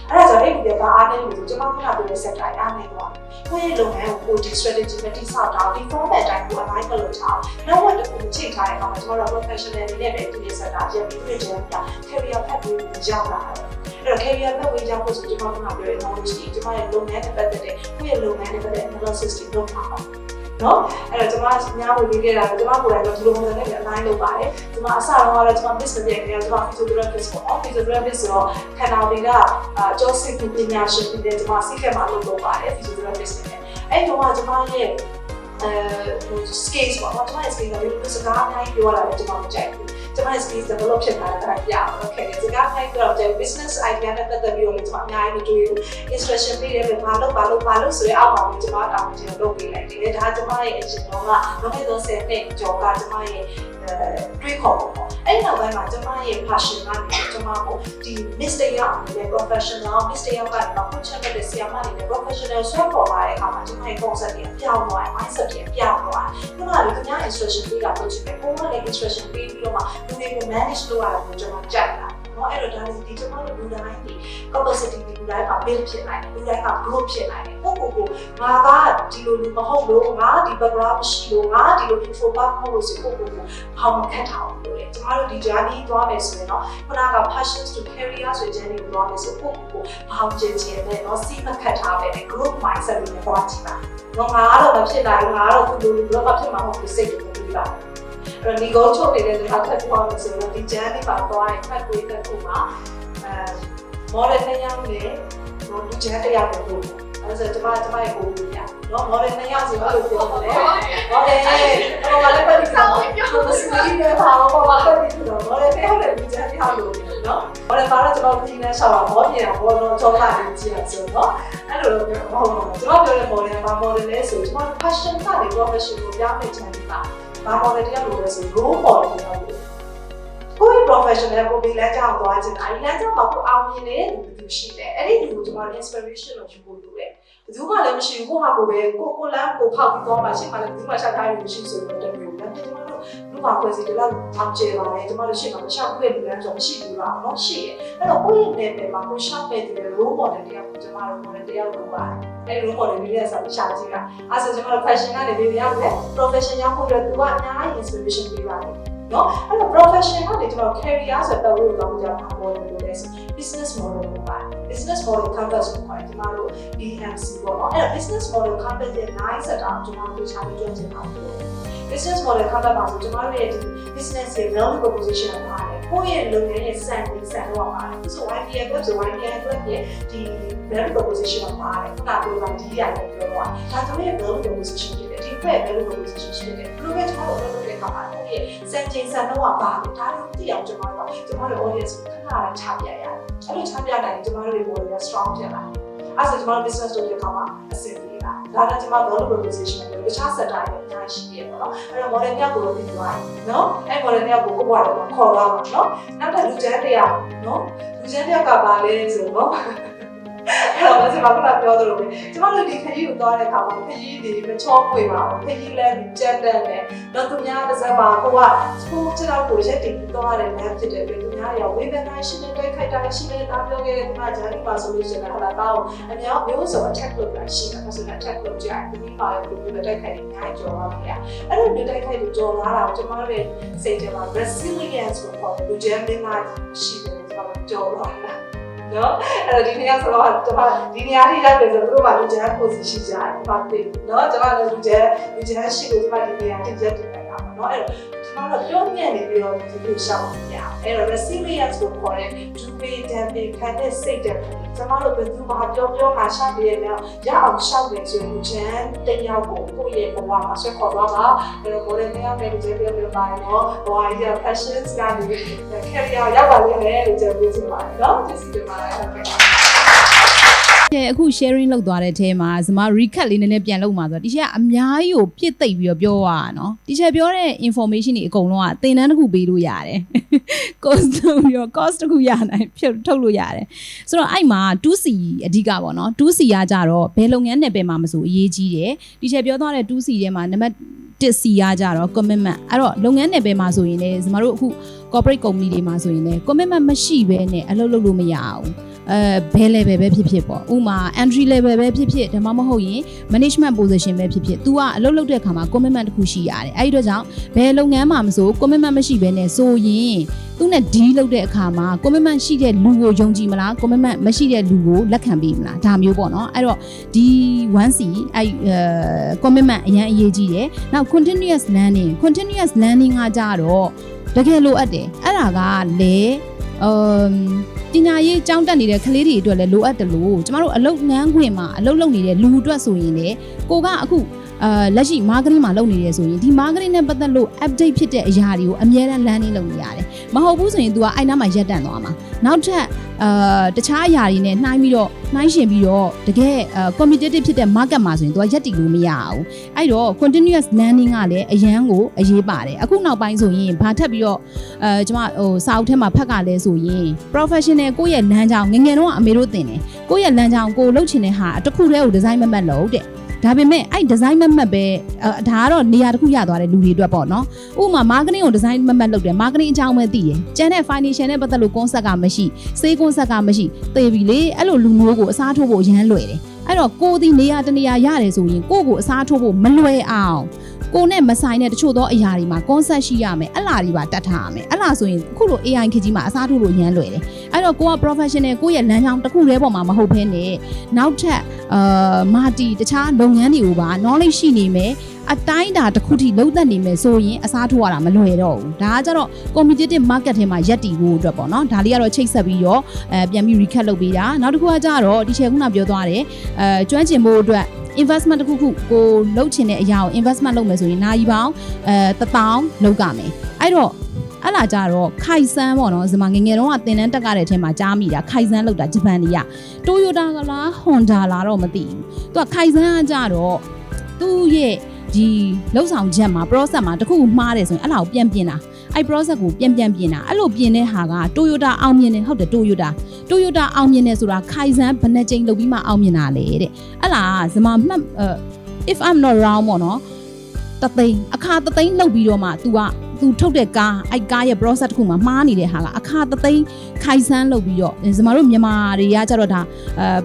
အဲ့ဒါကြောင့်ဒီကအားနေလို့ကျွန်မကပြောတဲ့ sector အားနေသွားတယ်။ကိုယ့်ရဲ့လုပ်ငန်းကိုဒီ strategy နဲ့တည်ဆောက်တာဒီ format တိုင်းကို align လုပ်ထားအောင်။ network တစ်ခုချိန်ထားတဲ့အခါမှာကျွန်တော်တို့ professional တွေနဲ့ပဲဒီ sector ရက်ပြီးတွေ့ကြတာ career path ကိုရောက်လာတယ်။အဲ့တော့ career path ကိုရောက်ဖို့ဆိုကျွန်မကပြောတဲ့ knowledge တွေကျွန်မရဲ့လုပ်ငန်းနဲ့ပတ်သက်တဲ့ကိုယ့်ရဲ့လုပ်ငန်းနဲ့ပတ်သက်တဲ့ analysis တွေလုပ်ထားအောင်။နော်အဲ့တော့ကျွန်မညာဝင်ပြီးခဲ့တာကျွန်မကိုယ်တိုင်တော့ဒီလိုပုံစံနဲ့ align လုပ်ပါတယ်ကျွန်မအစတော့ကျွန်မ business ရဲ့ကျွန်မ physiotherapist ပေါ့ physiotherapist ဆိုတော့ခန္ဓာကိုယ်ကအကျော်စိတ်ပညာရှင်ဖြစ်တဲ့ကျွန်မစိတ်ထဲမှာလုပ်ပါတယ် physiotherapist နဲ့အဲ့တော့ကျွန်မရဲ့skills ပေါ့ကျွန်မရဲ့ skills ကဒီစကားအများကြီးပြောလာတယ်ကျွန်မမကြိုက်ဘူးကျွန်မရဲ့ skills develop ဖြစ်လာတာပြအောင် okay စကားတိုင်းပြောတော့ business idea နဲ့ပတ်သက်ပြီးတော့လည်းကျွန်မအများကြီးမတွေ့ဘူး instruction ပေးတယ်ဘာလို့ဆိုရအောင်ပါကျွန်မတောင်းချင်လုပ်ပေးလိုက်တယ်ဒါကျွန်မရဲ့အရှင်တော်ကနောက်ထပ်10နှစ်ကျော်ကကျွန်မရဲ့တွေးခေါ်ပေါ့အဲ့နောက်ပိုင်းမှာကျွန်မရဲ့ passion ကနေကျွန်မကိုဒီ mistake ရအောင်လည်း professional mistake ရောက်ကနေတော့ coach လုပ်တဲ့ဆရာမတွေနဲ့ professional ဆွဲပေါ်လာတဲ့အခါမှာကျွန်မရဲ့ concept တွေပြောင်းသွားတယ် mindset တွေပြောင်းသွားတယ်ကျွန်မလည်းခင်ဗျား instruction ပေးတာလုပ်ချင်တယ်ကိုယ်ကလည်း instruction ပေးပြီးတော့မှလူတွေကို manage လုပ်ရတာကိုကျွန်တော်ကြိုက်တာနော်အဲ့တော့ဒါဒီကျွန်တော်တို့လူတိုင်းဒီ capacity ဒီလူတိုင်းမှာ build ဖြစ်နိုင်တယ်လူတိုင်းက grow ဖြစ်နိုင်တယ်ကိုငါကဒီလိုလူမဟုတ်လို့ငါဒီ background ရှိလို့ငါဒီလို introvert မဟုတ်လို့ဆိုကိုဘာမှခက်တာဘူးလေကျွန်တော်တို့ဒီ journey သွားမယ်ဆိုရင်တော့ခုနက passions to career ဆိုတဲ့ journey ကိုသွားမယ်ဆိုကိုဘာကျင်ချင်လဲเนาะစီးမခတ်ထားပဲ group mindset နဲ့သွားကြည့်ပါတော့ငါကတော့မဖြစ်နိုင်ငါကတော့သူလူဘာဖြစ်မှာမဟုတ်ဘူးစိတ်ကိုပြီးပါအဲ့တော့ဒီကောချုပ်နေတဲ့အခါထပ်ပြောမယ်ဆိုတော့ဒီ journey မှာသွားရင်ဖတ်ပြီးတဲ့ခုမှာmodel 2ယောက်နဲ့လူကျန်1ယောက်ကိုလို့အဲ့ဒါဆိုကျွန်မရဲ့ကိုယ်ကိုပြနော် model 2ယောက်ဆိုတော့လို့ပြောတယ် model ဟိုကလည်းပတ်ပြီးတော့ကိုယ်စနေနဲ့ပါတော့ပတ်ပြီးတော့ model 2ယောက်နဲ့လူကျန်1ယောက်လို့နော် model ပါတော့ကျွန်တော်ပြင်နေဆောက်တော့မောပြင်တာဘောတော့ကြောလာနေကြည့်ရဆိုတော့အဲ့လိုတော့ပြောဟုတ်တော့ကျွန်တော်ပြောတဲ့ model မှာ model လဲဆိုကျွန်တော် passion ကနေ profession ကိုပြောင်းနေချင်တာဘာ model တယောက်လို့လဲဆို role model တယောက်လို့ကိုယ် professional ကိုဒီလမ်းကြောင်းသွားချင်တာဒီလမ်းကြောင်းမှာကိုအောင်မြင်နေတဲ့လူတွေရှိတယ်အဲ့ဒီလူကိုကျွန်တော် inspiration လို့ယူဖို့လိုတယ်ဘယ်သူမှလည်းမရှိဘူးကိုဟာကိုပဲကိုလမ်းကိုဖောက်ပြီးသွားမှရှိမှလည်းဘယ်သူမှရှောက်ထားလို့မရှိဆိုတော့တမျိုးဒါပေမဲ့ကျွန်တော်တို့လူပါဖွဲ့စီတလောက်ထောင်ကျဲပါတယ်ကျွန်တော်တို့ရှိမှမရှောက်ခွင့်လူလမ်းကြောင်းမရှိဘူးလားเนาะရှိတယ်အဲ့တော့ကိုယ့်ရဲ့ level မှာကိုရှောက်တဲ့ဒီ role model တယောက်ကိုကျွန်တော်တို့ model တယောက်လိုပါတယ်အဲ့ role model တွေလည်းဆက်ရှာကြည့်တာအဲ့ဆိုကျွန်တော်တို့ fashion ကနေပြီးရအောင်လေ profession ရောက်ဖို့အတွက်သူကအများကြီး inspiration ပေးပါတယ် နော်အဲ့တော့ profession ကနေကျွန်တော် career ဆိုတော့လို့တော့ကြောင်းပါပေါ်လို့လဲဆို business model ကိုပါ business model compass ကိုခေါ်တယ်ကျွန်တော်တို့ BMC ပေါ့နော်အဲ့တော့ business model compass ရဲ့ 9 set အောင်ကျွန်တော်တို့ချာပြီးကျွမ်းကျင်အောင်လုပ် business model compass မှာဆိုကျွန်တော်တို့ရဲ့ business ရဲ့ value proposition ကိုပါတယ်ကိုယ့်ရဲ့လုပ်ငန်းရဲ့ စံတော့ပါတယ်ဆို YPA ကဆို YPA ရဲ့ဒီ value proposition ကိုပါတယ်ခုနကပြောတာဒီရရတယ်ပြောတော့ဒါတို့ရဲ့ value proposition ဖြစ်တယ်ဒီဘက် value proposition ဖြစ်တယ်ဘယ်လိုပဲကျွန်တော်တို့လုပ်တဲ့အခါမှာကိုယ့်ရဲ့စံချိန်စံတော့ပါတယ်ဒါတို့သိအောင်ကျွန်တော်တို့ audience ကိုခဏခဏချပြရတယ်အဲ့လိုချပြနိုင်ရင်ကျွန်တော်တို့ model က strong ဖြစ်လာအဲ့ဆိုကျွန်တော် business လုပ်တဲ့အခါမှာအဆင်ပြေလာဒါကကျွန်တော် value proposition ကိုတခြား sector တွေအများကြီးရှိရတယ်ပေါ့နော်အဲ့တော့ model မြောက်ကိုလို့ပြီးသွားတယ်နော်အဲ့ model မြောက်ကိုကိုယ့်ဘဝတော့ခေါ်လာပါနော်နောက်ထပ်လူချမ်းတရားနော်လူချမ်းတရားကပါလဲဆိုတော့အဲ့တော့ကျွန်တော်ကပြောသလိုပဲကျွန်တော်တို့ဒီခရီးကိုသွားတဲ့အခါမှာခရီးတွေမချောပွေပါဘူးခရီးလဲကြက်တက်တယ်တော့သူများတစ်စက်မှာကိုကစပို့ချက်တော့ကိုရက်တင်ပြီးသွားတယ်လမ်းဖြစ်တယ်ပြီးသူများရောဝေဒနာရှိနေတဲ့ခိုက်တာရှိနေတဲ့တာပြောခဲ့တဲ့ဒီမှာဂျာနီပါဆိုလို့ရှိရင်ဟာလာတော့အများမျိုးဆို attack လုပ်တာရှိတယ်ဆိုတော့ attack လုပ်ကြတယ်ဒီမှာလည်းဒီလိုတိုက်ခိုက်နေနိုင်ကြော်ပါဗျာအဲ့လိုတိုက်ခိုက်ပြီးကြော်လာတာကိုကျွန်တော်တို့စိတ်ထဲမှာ resilience ကိုခေါ်တယ်လူကျန်းမင်းသားရှိတယ်ကျွန်တော်ကြော်လာတာနော်အဲ့တော့ဒီနေ့ဆိုတော့ကျွန်တော်ဒီနေရာထိရောက်တယ်ဆိုတော့တို့ကလူကျန်း position ရှိကြတယ်ဘာဖြစ်နော်ကျွန်တော်လည်းလူကျန်းရှိလို့ကျွန်တော်ဒီနေရာထိရက်တယ်တာပါနော်အဲ့တော့ကျွန်တော်တို့ပြောမြင်နေပြီးတော့ဒီလိုရှောက်ပြရအဲ့တော့ resilience ကိုခေါ်တဲ့ to be damage ခံတဲ့စိတ်တဲ့ကျွန်တော်တို့ဘယ်သူမှပြောမှရှောက်ပြရတော့ရအောင်ရှောက်တယ်ဆိုရင်လူကျန်းတစ်ယောက်ကိုကိုယ့်ရဲ့ဘဝမှာဆွဲခေါ်သွားပါအဲ့တော့ model တစ်ယောက်နဲ့လူကျန်းပြောပါတော့ဘဝကြီး passions ကနေ career ရောက်ပါလိမ့်မယ်လို့ကျွန်တော်ပြောချင်ပါတယ်နော်ကျေးဇူးတင်ပါတယ်ဟုတ်ကဲ့အခု sharing လုပ်သွားတဲ့အထဲမှာဇမ recap လေးနည်းနည်းပြန်လုပ်မှာဆိုတော့ဒီချက်အများကြီးကိုပြစ်သိပ်ပြီးတော့ပြောရတာနော်ဒီချက်ပြောတဲ့ information တွေအကုန်လုံးကသင်တန်းတစ်ခုပေးလို့ရတယ် course လုပ်ပြီးတော့ course တစ်ခုရနိုင်ထုတ်လို့ရတယ်ဆိုတော့အဲ့မှာ 2C အဓိကပေါ့နော် 2C ကကြတော့ဘယ်လုပ်ငန်းနယ်ပယ်မှာမဆိုအရေးကြီးတယ်ဒီချက်ပြောသွားတဲ့ 2C ထဲမှာနံပါတ်1C ကကြတော့ commitment အဲ့တော့လုပ်ငန်းနယ်ပယ်မှာဆိုရင်လည်းဇမတို့အခု corporate company တွေမှာဆိုရင်လည်း commitment မရှိဘဲနဲ့အလုပ်လုပ်လို့မရဘူးဘယ် level ပဲဖြစ်ဖြစ်ပေါ့ဥမာ entry level ပဲဖြစ်ဖြစ်ဒါမှမဟုတ်ရင် management position ပဲဖြစ်ဖြစ် तू ကအလုပ်လုပ်တဲ့အခါမှာ commitment တစ်ခုရှိရတယ်အဲ့ဒီတော့ကြောင့်ဘယ်လုပ်ငန်းမှာမဆို commitment မရှိဘဲနဲ့ဆိုရင်သူနဲ့ deal လုပ်တဲ့အခါမှာ commitment ရှိတဲ့လူကိုယုံကြည်မလား commitment မရှိတဲ့လူကိုလက်ခံပေးမလားဒါမျိုးပေါ့နော်အဲ့တော့ဒီ 1C အဲ့ commitment အရင်အရေးကြီးတယ်နောက် continuous learning ကကြတော့တကယ်လိုအပ်တယ်အဲ့ဒါကလေပညာရေးကျောင်းတက်နေတဲ့ကလေးတွေအတွက်လည်းလိုအပ်တယ်လို့ကျမတို့အလုပ်ငန်းခွင်မှာအလုပ်လုပ်နေတဲ့လူအတွက်ဆိုရင်လေကိုကအခုလက်ရှိ marketing မှာလုပ်နေရဆိုရင်ဒီ marketing နဲ့ပတ်သက်လို့ update ဖြစ်တဲ့အရာတွေကိုအများအား learning လုပ်နေရတယ်မဟုတ်ဘူးဆိုရင် तू ကအဲ့နားမှာရပ်တန့်သွားမှာနောက်ထပ်တခြားအရာတွေနဲ့နှိုင်းရှင်ပြီးတော့တကယ် competitive ဖြစ်တဲ့ market မှာဆိုရင် तू ကရပ်တည်လို့မရဘူးအဲ့တော့ continuous learning ကလည်းအရန်ကိုအရေးပါတယ်အခုနောက်ပိုင်းဆိုရင်ဘာထပ်ပြီးတော့ကျမစာအုပ်ထဲမှာဖတ်ကလဲဆိုရင် professional ကိုယ့်ရဲ့လမ်းကြောင်းငယ်ငယ်တော့အမေတို့သင်တယ်ကိုယ့်ရဲ့လမ်းကြောင်းကိုလုပ်ချင်တဲ့ဟာတစ်ခုတည်းကို design မမှတ်လို့တဲ့ဒါပေမဲ့အဲ့ design မမှတ်ပဲဒါကတော့နေရာတစ်ခုရသွားတဲ့လူတွေအတွက်ပေါ့နော်ဥပမာ marketing ကို design မမှတ်လုပ်တယ် marketing အကြောင်းပဲသိတယ်ကျန်တဲ့ financial နဲ့ပတ်သက်လို့ concept ကမရှိ sales concept ကမရှိသေပြီလေအဲ့လိုလူမျိုးကိုအစားထိုးဖို့ရမ်းလွယ်တယ်အဲ့တော့ကိုဒီနေရာတနေရာရတယ်ဆိုရင်ကိုကိုအစားထိုးဖို့မလွယ်အောင်ကိုနဲ့မဆိုင်တဲ့တချို့သောအရာတွေမှာ concept ရှိရမယ်အလားတွေပါတတ်ထားရမယ်အလားဆိုရင်အခုလို AI ခေတ်ကြီးမှာအစားထိုးလို့ရမ်းလွယ်တယ်အဲ့တော့ကိုက professional ကိုရဲ့လမ်းကြောင်းတစ်ခုတည်းပေါ်မှာမဟုတ်ဘဲနဲ့နောက်ထပ်မာတီတခြားလုပ်ငန်းတွေကိုပါ knowledge ရှိနေမယ်အတိုင်းတာတစ်ခုထိလုံးသက်နေမယ်ဆိုရင်အစားထိုးရတာမလွယ်တော့ဘူးဒါကကြတော့ competitive market ထဲမှာရပ်တည်ဖို့အတွက်ပေါ့နော်ဒါလေးကတော့ချိတ်ဆက်ပြီးတော့ပြန်ပြီး recap လုပ်ပေးတာနောက်တစ်ခုကကြတော့ဒီချက်ခုနပြောသွားတယ်ကျွမ်းကျင်ဖို့အတွက်investment တစ်ခုခုကိုလုပ်ချင်တဲ့အရာကို investment လုပ်မယ်ဆိုရင်နိုင်ပေါင်း1000လုပ်ကြမယ်အဲ့တော့အဲ့လာကြတော့ခိုင်ဆန်းပေါ့နော်ဇမငငယ်တော့သင်တန်းတက်ကြတဲ့အချိန်မှာကြားမိတာခိုင်ဆန်းလောက်တာဂျပန်တွေက Toyota ကလား Honda လားတော့မသိဘူးသူကခိုင်ဆန်းကကြတော့သူ့ရဲ့ဒီလောက်ဆောင်ချက်မှာ process မှာတခုမှားတယ်ဆိုရင်အဲ့လောက်ပြန်ပြင်တာအဲ့ process ကိုပြန်ပြင်တာအဲ့လိုပြင်တဲ့ဟာက Toyota အောင်မြင်တယ်ဟုတ်တယ် Toyota အောင်မြင်တယ်ဆိုတာခိုင်ဆန်းဘယ်နှကြိမ်လုပ်ပြီးမှအောင်မြင်တာလေတဲ့အဲ့လားဇမမှတ် if I'm not wrong ပေါ့နော်တသိန်းအခါတသိန်းလုပ်ပြီးတော့မှ तू ထုတ်တဲ့ကားအဲ့ကားရဲ့ process တခုမှာမှားနေတဲ့ဟာကအခါတသိန်းခိုင်ဆန်းလုပ်ပြီးတော့ဇမတို့မြန်မာတွေကကြတော့ဒါ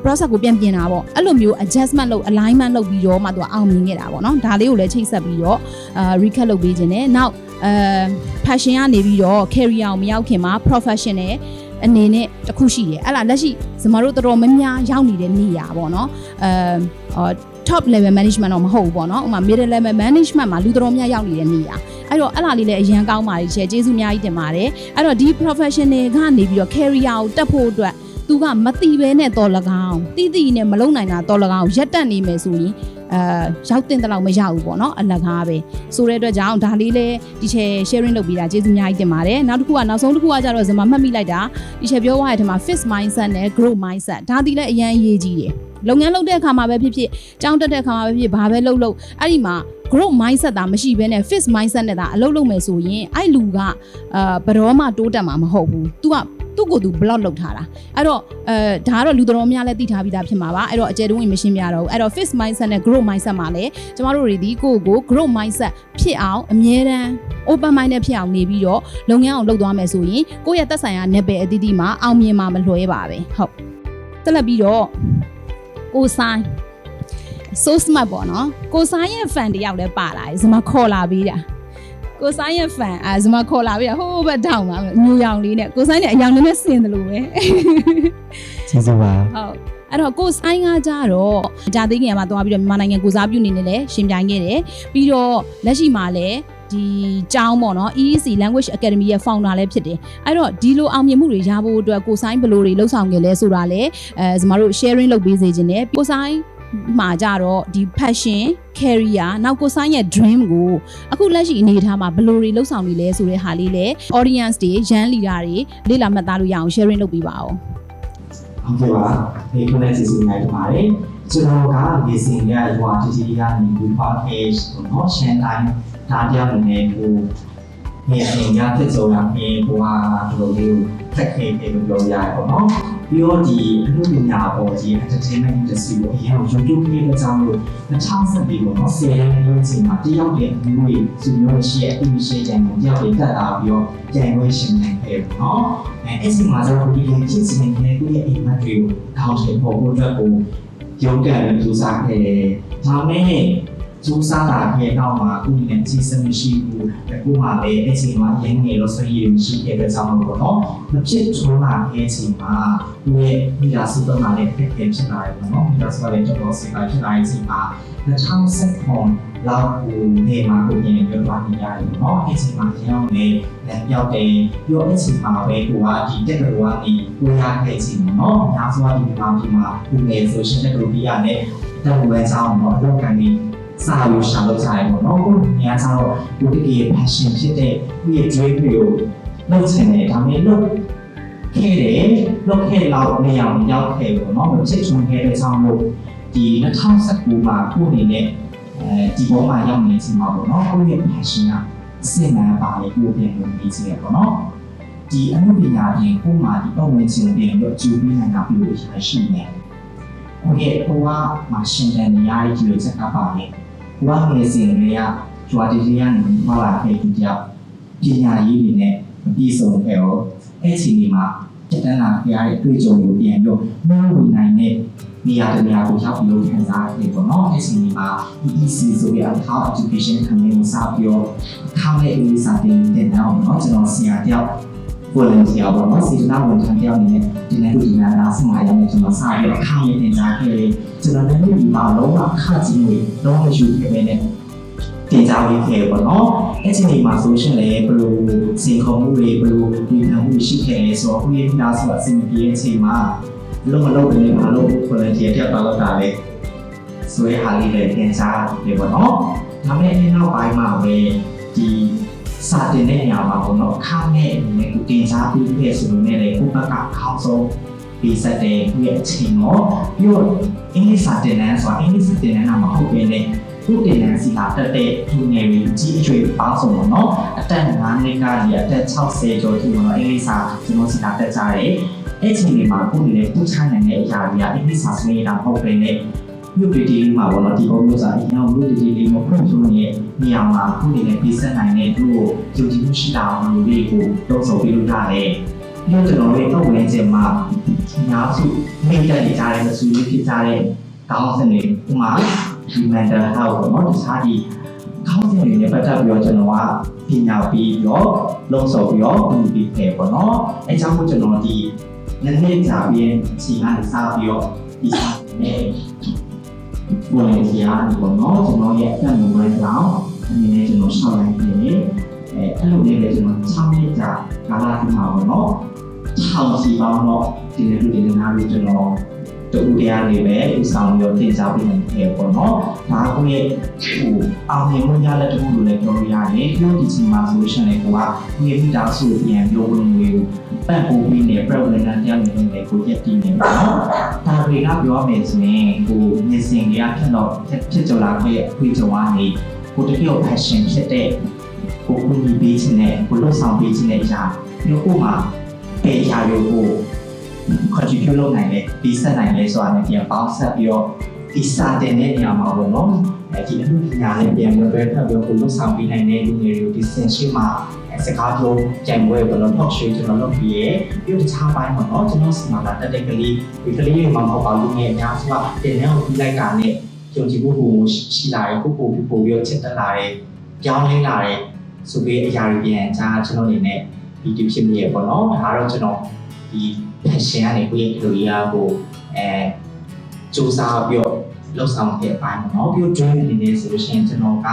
process ကိုပြန်ပြင်တာပေါ့အဲ့လိုမျိုး adjustment လုပ် alignment လုပ်ပြီးတော့မှ तू အောင်မြင်ခဲ့တာပေါ့နော်ဒါလေးကိုလည်းချိတ်ဆက်ပြီးတော့recap လုပ်ပေးခြင်းနဲ့နောက် passion ကနေပြီးတော့ career ကိုမရောက်ခင်မှာ professional အနေနဲ့တခုရှိတယ်အဲ့ဒါလက်ရှိကျမတို့တော်တော်များများရောက်နေတဲ့နေရာပေါ့နော်top level management တော့မဟုတ်ဘူးပေါ့နော်ဥပမာ middle level management မှာလူတော်တော်များရောက်နေတဲ့နေရာအဲ့တော့အဲ့ဒါလေးလည်းအရန်ကောင်းပါတယ်ကျေးဇူးအများကြီးတင်ပါတယ်အဲ့တော့ဒီ professional ကနေပြီးတော့ career ကိုတက်ဖို့အတွက်သူကမတိပဲနဲ့တော်၎င်းတိနဲ့မလုံနိုင်တာတော်၎င်းရက်တက်နေမယ်ဆိုရင်ရောက်တင်တဲ့လောက်မရဘူးပေါ့နော်အလကားပဲဆိုတဲ့အတွက်ကြောင့်ဒါလေးလည်းဒီချက် sharing လုပ်ပေးတာကျေးဇူးအများကြီးတင်ပါတယ်နောက်တစ်ခုကနောက်ဆုံးတစ်ခုကကြတော့ဇမမှတ်မိလိုက်တာဒီချက်ပြောသွားတဲ့ထဲမှာ fixed mindset နဲ့ growth mindset ဒါဒီလည်းအရန်ရေးကြီးတယ်လုပ်ငန်းလုပ်တဲ့အခါမှာပဲဖြစ်ဖြစ်ကြောင်းတက်တဲ့အခါမှာပဲဖြစ်ဘာပဲလုပ်အဲ့ဒီမှာ growth mindset တာမရှိဘဲနဲ့ fixed mindset နဲ့တာအလုပ်လုပ်မယ်ဆိုရင်အဲ့လူကဘယ်တော့မှတိုးတက်မှာမဟုတ်ဘူး तू ကသူ့ကိုယ်သူ block လုပ်ထားတာအဲ့တော့ဒါကတော့လူတော်များလည်းသိထားပြီးသားဖြစ်မှာပါအဲ့တော့အကျယ်တုံးဝင်မရှင်းပြတော့ဘူးအဲ့တော့ fixed mindset နဲ့ growth mindset မှာလည်းကျမတို့တွေဒီကိုယ့်ကို growth mindset ဖြစ်အောင်အမြဲတမ်း open mind နဲ့ဖြစ်အောင်နေပြီးတော့လုပ်ငန်းအောင်လုပ်သွားမယ်ဆိုရင်ကိုယ့်ရဲ့သက်ဆိုင်ရာ နယ်ပယ်အသီးသီးမှာအောင်မြင်မှာမလွှဲပါပဲဟုတ်တက်လက်ပြီးတော့ကိုဆိုင် so smart ပေါ့နော်ကိုဆိုင်ရဲ့ fan တယောက်လည်းပါလာတယ်ဇမခေါ်လာပြီးတာကိုဆိုင်ရဲ့ fan ဇမခေါ်လာပြီးတာဟိုးဘက်တောင်းပါညူရောင်လေးနဲ့ကိုဆိုင်နဲ့အယောင်လေးနဲ့ဆင်တယ်လို့ပဲကျေးဇူးပါဟုတ်အဲ့တော့ကိုဆိုင်ကကြတော့ဂျာသိငယ်မှာသွားပြီးတော့မြန်မာနိုင်ငံကိုစားပြုနေနေလဲရှင်ပြိုင်ခဲ့တယ်ပြီးတော့လက်ရှိမှာလည်းဒီကျောင်းပေါ့နော် EEC Language Academy ရဲ့ founder လည်းဖြစ်တယ်အဲ့တော့ဒီလိုအောင်မြင်မှုတွေရဖို့အတွက်ကိုဆိုင်ဘယ်လိုတွေလှုပ်ဆောင်ခဲ့လဲဆိုတာလည်းကျမတို့ sharing လုပ်ပေးစေခြင်းနဲ့ကိုဆိုင်မှာကြတော့ဒီ passion career နောက်ကိုဆိုင်ရဲ့ dream ကိုအခုလက်ရှိအနေထားမှာဘယ်လိုတွေလှုပ်ဆောင်နေလဲဆိုတဲ့ဟာလေးလည်း audience တွေ young leader တွေလေ့လာမှတ်သားလို့ရအောင် sharing လုပ်ပေးပါဦးဟုတ်ကဲ့ပါဒီခုနဲ့စီစဉ်နိုင်ပါတယ်ကျွန်တော်ကနေစဉ်ရရွာတီကနေဒီ package ကိုနော် share တိုင်းဒါတရားနေကိုနေအင်ညာဖြစ်ဆုံးရမြေဘွားတို့လေးကိုထက်ခဲတယ်လို့ပြောရရပါတော့ပြီးတော့ဒီအမှုပညာပေါ်ဒီ entertainment industry ကိုအရင်ကရုပ်ထုလေးအကြောင်းလို့2014ပေါ့နော်10ရက်လောက်ချိန်မှာတယောက်ရဲ့အမှုတွေစုမျိုးရှိရဲ့ emission ကြံကိုတယောက်တွေတက်လာပြီးတော့ကြံခွင့်ရှင်နိုင်ခဲ့ပေါ့နော်အဲ့ဒီမှာကျတော့ဒီဖြစ်စဉ်နဲ့ကိုယ့်ရဲ့ image တွေကိုထောင်ချဖို့အတွက်ကိုရုပ်ကံလို့ယူဆခဲ့တယ်ဒါမဲ့ကျူးစားတာရဲ့နောက်မှာအခုဒီနဲ့ကြီးစမရှိဘူးအခုမှလည်းအချိန်မှာရင်းငယ်လို့ဆိုရင်ရှိခဲ့တဲ့ကြောင့်လို့ပေါ့နော်မဖြစ်ထွန်းလာတဲ့အချိန်မှာဒီမိသားစုတော့လည်းဖြစ်ဖြစ်လာတယ်ပေါ့နော်မိသားစုလည်းတော်တော်စိတ်ဖြစ်လာတဲ့အချိန်မှာ2010လောက်ကိုနေမှာကိုပြင်ပြောသွားနေရတယ်ပေါ့နော်အချိန်မှာကျောင်းလည်းလည်းပြောက်တယ်ပြောအချိန်မှာပဲကိုကဒီတက်ကတော်ကနေကိုရခဲ့ချိန်ပေါ့နော်အများစုကဒီမှာဒီမှာကိုနေဆိုရှင်တက်ကတော်ပြရနဲ့တက်ဝဲချောင်းပေါ့လောက်ကန်နေစာလို့ရှာလို့ဆိုင်ပေါ့နော်ကိုနေရာဆောင်ကိုတကယ် passion ဖြစ်တဲ့ဒီ dream ကိုလုပ်ချင်တယ်ဒါပေမဲ့လုပ်ခဲ့တယ်လုပ်ခဲ့လောက်နေရာရောက်ခဲ့ပေါ့နော်မဖြစ်ချုံခဲ့တဲ့ဆောင်လို့ဒီ2019မှာကိုအနေနဲ့ဒီဘောမှာရောက်နေချိန်မှာပေါ့နော်ကိုရဲ့ passion ကစင်နာပါလေကိုပြန်လို့ပြီးစီရပေါ့နော်ဒီအမှုပညာပြင်ကိုမှဒီပတ်ဝန်းကျင်ပြင်တော့ကျူပြီးနိုင်တာပြီးလို့ရှိနေကိုရဲ့ဘဝမှာရှင်တဲ့နေရာကြီးကိုစက်ကပါလေဘဝငယ်စဉ်တွေကကျွာတီတီကနေမှာလာခဲ့ကြတယ်ပညာရေးတွေနဲ့မပြီးဆုံးခဲ့တော့အဲ့ဒီနေမှာတက်တန်းလာခဲ့ရတဲ့တွေ့ကြုံကိုပြန်ပြီးတော့မဝင်နိုင်တဲ့နေရာတွေကိုရောက်ပြီးလို့ခံစားရတယ်ပေါ့နော်အဲ့ဒီနေမှာ EEC ဆိုတဲ့ Account Education ခံနေကိုစပြီးတော့ခေါင်းရဲ့အေးစာတင်တဲ့နောက်တော့ကျွန်တော်ဆရာတယောက်volunteer ပေါ့နော်စေတနာဝန်ထမ်းတယောက်အနေနဲ့ဒီနေ့ဒီနာနာစမှာရောက်နေကျွန်တော်စပြီးတော့ခေါင်းရဲ့တင်စားခဲ့တယ်ကျွန်တော်လည်းဒီမှာလုံးဝခါကြီးတွေလုံးဝယူခဲ့မယ်နဲ့တင်စားပြီးခဲ့ပေါ့နော်အဲ့ဒီနေမှာဆိုရှင်လည်းဘယ်လိုစီခုံမှုတွေဘယ်လိုဒီခံမှုရှိခဲ့လဲဆိုတော့ကိုယ့်ရဲ့နာဆိုတာအစီအပြေးအချိန်မှာလုံးဝလုံးပဲမလုပ် volunteer တယောက်တော့တာလေဆိုရဟာလေးလည်းတင်စားနေပေါ့နော်ဒါပေမဲ့ဒီနောက်ပိုင်းမှာပဲဒီစာတင်တဲ့နေရာမှာပေါ့နော်ခါနဲ့အနေနဲ့တင်စားပြီးခဲ့ဆိုလို့လည်းကိုယ့်ဘက်ကခေါင်းဆုံးပြီးစတဲ့ရဲ့အချိန်တော့ပြီးတော့အင်္ဂလိပ်စာတင်တဲ့ဆိုတာအင်္ဂလိပ်စာတင်တဲ့နာမဟုတ်ဘဲနဲ့ခုတင်တဲ့စီလာတက်တဲ့သူငယ်တွေကြီးအကျွေးပေါင်းစုံပေါ့နော်အသက်9နှစ်ကနေအသက်60ကျော်ထိပေါ့နော်အင်္ဂလိပ်စာကျွန်တော်စီလာတက်ကြတယ်အဲ့ချိန်ဒီမှာကိုယ်လည်းပူချနိုင်တဲ့အရာတွေကအင်္ဂလိပ်စာဆွေးနေတာမဟုတ်ဘဲနဲ့မြို့ပြည်တီမှာပေါ့နော်ဒီပုံမျိုးစာအရင်ကမြို့ပြည်တီလေးမဖွင့်ဆိုနေနေရာမှာခုနေနဲ့ပြည်ဆက်နိုင်တဲ့သူ့ကိုယုံကြည်မှုရှိတာအောင်လို့လေးကိုတုံ့ဆိုပြီးလို့ရတယ်။ပြီးတော့ကျွန်တော်တို့တော့ဝင်ခြင်းမှာညာစုမိတ်တက်နေကြတဲ့ဆွေးနွေးဖြစ်ကြတဲ့ကောင်းစင်တွေဥမာဒီ mental health ပေါ့နော်တခြားဒီခ ခေါင်းစဉ်တွေနဲ့ပတ်သက်ပြီးတော့ကျွန်တော်ကပညာပြီးပြီးတော့လုံဆော်ပြီးတော့ဒီပြီးခဲ့ပေါ့နော်အဲကြောင့်မို့ကျွန်တော်ဒီနေ့ကြာပြီးအချိန်ကနေစပြီးတော့ဒီစာနဲ့ဝင်နေကြရတယ်ပေါ့နော်ကျွန်တော်ရဲ့အသက်မွေးကြောင်းအနေနဲ့ကျွန်တော်ရှောက်လိုက်နေအဲ့လိုလေးပဲကျွန်တော်6နှစ်ကြာကာလဒီမှာပေါ့နော်ထောင်စီပေါင်းတော့ဒီနေ့လူတွေနားပြီးကျွန်တော်တူတရားတွေပဲဥဆောင်ပြီးတော့တင်စားပေးနေတယ်ပေါ့နော်ဒါကိုရဲ့အောင်မြင်မှုရတဲ့တခုလိုလည်းပြောရရတယ်ပြောဒီချိန်မှာဆိုရှင်လည်းကိုကဒီမိသားစုပြန်ပြောလို့မျိုးပတ်ဖို့ပြီးနေ problem တရားနေနေကိုရက်တည်နေပေါ့နော်ဒါတွေကပြောမယ်ဆိုရင်ကိုမြင်စင်တွေကဖြစ်ကြလာခဲ့အခွင့်အရေးကနေကိုတကယ် passion ဖြစ်တဲ့ကိုကိုကြီးပေးခြင်းနဲ့ကိုလှုပ်ဆောင်ပေးခြင်းနဲ့အရာမျိုးကိုမှပေရာမျိုးကိုcontribute လုပ်နိုင်တယ်ဒီဆက်နိုင်လဲဆိုတာနဲ့ပြန်ပေါင်းဆက်ပြီးတော့ဒီစာတင်တဲ့နေရာမှာပေါ့နော်ဒီအမှုပညာနဲ့ပြန်ပြီးတော့ထပ်ပြီးတော့ကိုလှုပ်ဆောင်ပေးနိုင်တဲ့လူငယ်တွေကိုဒီစင်ရှိမှာစကားပြောကြံပွဲပေါ့နော် talk show ကျွန်တော်လုပ်ပြီးရပြီးတော့တခြားပိုင်းပေါ့နော်ကျွန်တော်စီမံတာတက်တက်ကလေးဒီကလေးတွေမှာပေါ့ပါလူငယ်အများစုကတင်တဲ့ကိုပြီးလိုက်တာနဲ့ကြုံကြည်မှုကိုရှိလာတယ်ကိုပြီးတော့ချက်တက်လာတယ်ပြောင်းလဲလာတယ်ဆိုပြီးအရာတွေပြန်ကြားကျွန်တော်အနေနဲ့ဒီဖြစ်နေရပေါ့နော်ဒါတော့ကျွန်တော်ဒီ passion ကနေကိုယ့်ရဲ့ career ကိုစူးစမ်းပြီးတော့လှုပ်ဆောင်ခဲ့ပိုင်းပေါ့နော်ပြီးတော့ dream အနေနဲ့ဆိုလို့ရှိရင်ကျွန်တော်က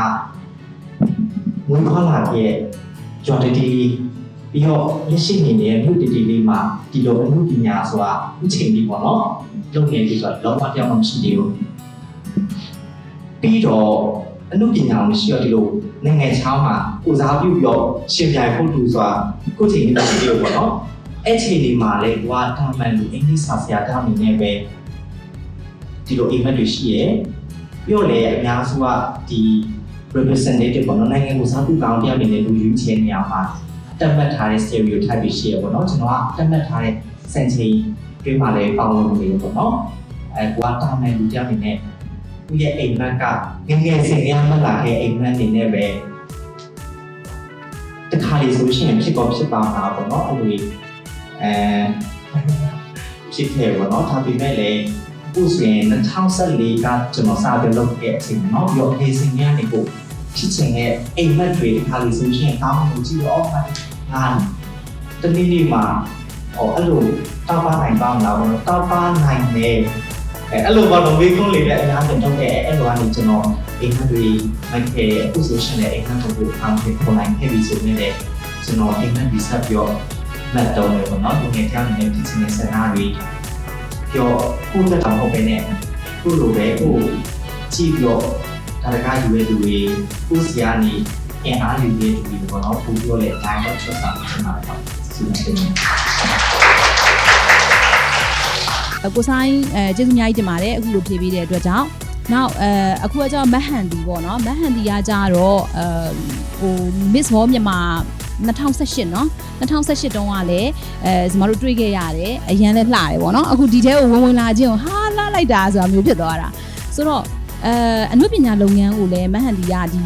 ဝင်းခေါ်လာခဲ့ကျော်တီပြီးတော့လက်ရှိနေနေတဲ့မြို့တီလေးမှာဒီလိုအမှုပညာဆိုတာဥချိန်ပြီးပေါ့နော်လုပ်နေပြီဆိုတော့လောကပြောင်းမှမရှိသေးဘူးပြီးတော့အမှုပညာမရှိတော့ဒီလိုနိုင်ငံခြားမှာကိုစားပြုပြီးတော့ရှင်ပြိုင်ဖို့တူဆိုတာကိုချိန်နေမရှိသေးဘူးပေါ့နော်အဲ့ချိန်ဒီမှာလေကွာတာမန်လူအင်္ဂလိပ်စာဆရာတောင်းနေနေပဲဒီလို event တွေရှိရယ်ပြီးတော့လည်းအများစုကဒီ representative ပေါ့နော်နိုင်ငံကိုစားပြုကောင်းတရားနေနေလူယူချင်နေရမှာတက်မှတ်ထားတဲ့ stereotype တွေရှိရယ်ပေါ့နော်ကျွန်တော်ကတက်မှတ်ထားတဲ့စံချိန်တွေမှာလည်းပေါင်းလို့နေတယ်ပေါ့နော်ကွာတာမန်လူတရားနေနေသူရဲ့အိမ်မက်ကငငယ်စင်ရမ်းမလာခဲ့အိမ်မက်နေနေပဲတခါလေဆိုရှင်ဖြစ်ကောဖြစ်ပါမှာပေါ့နော်အဲ့လိုဖြစ်ခဲ့ပေါ့နော်ဒါပေမဲ့လည်းအခုဆိုရင်2014ကကျွန်တော်စာပြလုပ်ခဲ့အချိန်เนาะပြီးတော့ amazing ညနေကိုဖြစ်ချင်တဲ့အိမ်မက်တွေဒီခါလေးဆိုရင်တောင်းလို့ကြည့်တော့ငါတနည်းနည်းမှာအဲ့လိုတောက်ပါနိုင်ပါမလားဘောတောက်ပါနိုင်တယ်အဲ့လိုဘောတော့ဝေးကုန်းလေးတဲ့အများကြီးတော့တဲ့အဲ့လိုကနေကျွန်တော်အိမ်မက်တွေမိုက်ခဲ့အခုဆိုရှင်လည်းအိမ်မက်ကိုအောင်ဖြစ်ပေါ်နိုင်ခဲ့ပြီဆိုနေတဲ့ကျွန်တော်အိမ်မက်ဒီဆက်ပြီးတော့မတ်တော့လေပေါ့နော်ဒီနေ့ကြောင်းနေဖြစ်နေတဲ့ဆန္ဒတွေပြောကိုယ်တက်အောင်ဟုတ်ပဲနဲ့ကိုလိုပဲကိုကြည့်ပြီးတော့ဒါတကားယူရတဲ့လူတွေကိုစီကနေအင်အားယူရတဲ့လူတွေပေါ့နော်ပို့ပြောလေတိုင်းတော့ချက်စားဖြစ်မှာပေါ့စီစဉ်နေကိုဆိုင်ကျေးဇူးအများကြီးတင်ပါတယ်အခုလိုဖြည့်ပေးတဲ့အတွက်ကြောင့်နောက်အခုကကျတော့မဟန်ဒီပေါ့နော်မဟန်ဒီကကြတော့Miss World မြန်မာ2018เนาะ2018တုန်းကလည်းကျွန်တော်တို့တွေ့ခဲ့ရတယ်အရန်လည်းလှတယ်ပေါ့နော်အခုဒီထဲကိုဝင်လာခြင်းကိုဟာလှလိုက်တာဆိုတာမျိုးဖြစ်သွားတာဆိုတော့အနုပညာလုပ်ငန်းကိုလည်းမဟန်ဒီကဒီ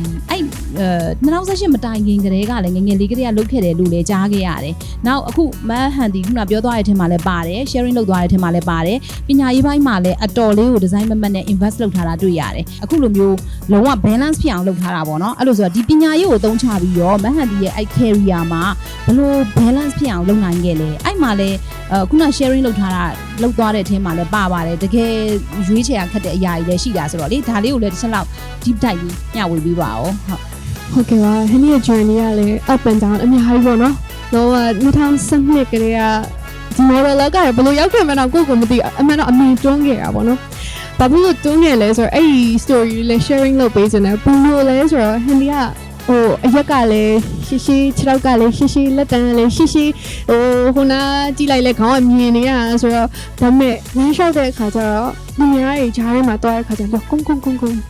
2018မတိုင်ခင်ကတည်းကလည်းငငယ်လေးကတည်းကလုပ်ခဲ့တယ်လို့လည်းကြားခဲ့ရတယ်။နောက်အခုမဟန်ဒီခုနပြောသွားတဲ့အထက်မှာလည်းပါတယ် sharing လုပ်သွားတဲ့အထက်မှာလည်းပါတယ်ပညာရေးပိုင်းမှာလည်းအတော်လေးကို design မမတ်နဲ့ invest လုပ်ထားတာတွေ့ရတယ်။အခုလိုမျိုးလုံးဝ balance ဖြစ်အောင်လုပ်ထားတာပေါ့နော်။အဲ့လိုဆိုတော့ဒီပညာရေးကိုအသုံးချပြီးတော့မဟန်ဒီရဲ့အဲ့ career မှာဘယ်လို balance ဖြစ်အောင်လုပ်နိုင်ခဲ့လဲ။အဲ့မှာလည်းခုန sharing လုပ်ထားတာလုပ်သွားတဲ့အထက်မှာလည်းပါပါတယ်တကယ်ရွေးချယ်ရခက်တဲ့အရာတွေလည်းရှိတာဆိုတော့လေဒါလေးကိုလည်းတစ်ချက်လောက် deep dive ပြီးညှဝေပေးပါဦးဟုတ်ကဲ့ပါဟင်းရဲ့ journey ကလည်း up and down အများကြီးပေါ့နော်တော့2012ကလေးကဒီ model လောက်ကဘယ်လိုရောက်ခဲ့မှန်းတော့ကိုယ်ကမသိအမှန်တော့အမြင်တွန်းခဲ့တာပေါ့နော်ဘာဖြစ်လို့တွန်းခဲ့လဲဆိုတော့အဲ့ဒီ story လေး sharing လုပ်ပေးစတယ်ဘယ်လိုလဲဆိုတော့ဟင်းဒီကအရက်ကလည်းရှိခြေထောက်ကလည်းရှိလက်တန်းလည်းရှိခုနကြည့်လိုက်လဲခေါင်းကမြင်နေရဆိုတော့ဒါပေမဲ့လမ်းလျှောက်တဲ့အခါကျတော့လူများတွေဂျားထဲမှာတွားတဲ့အခါကျတော့ကုန်း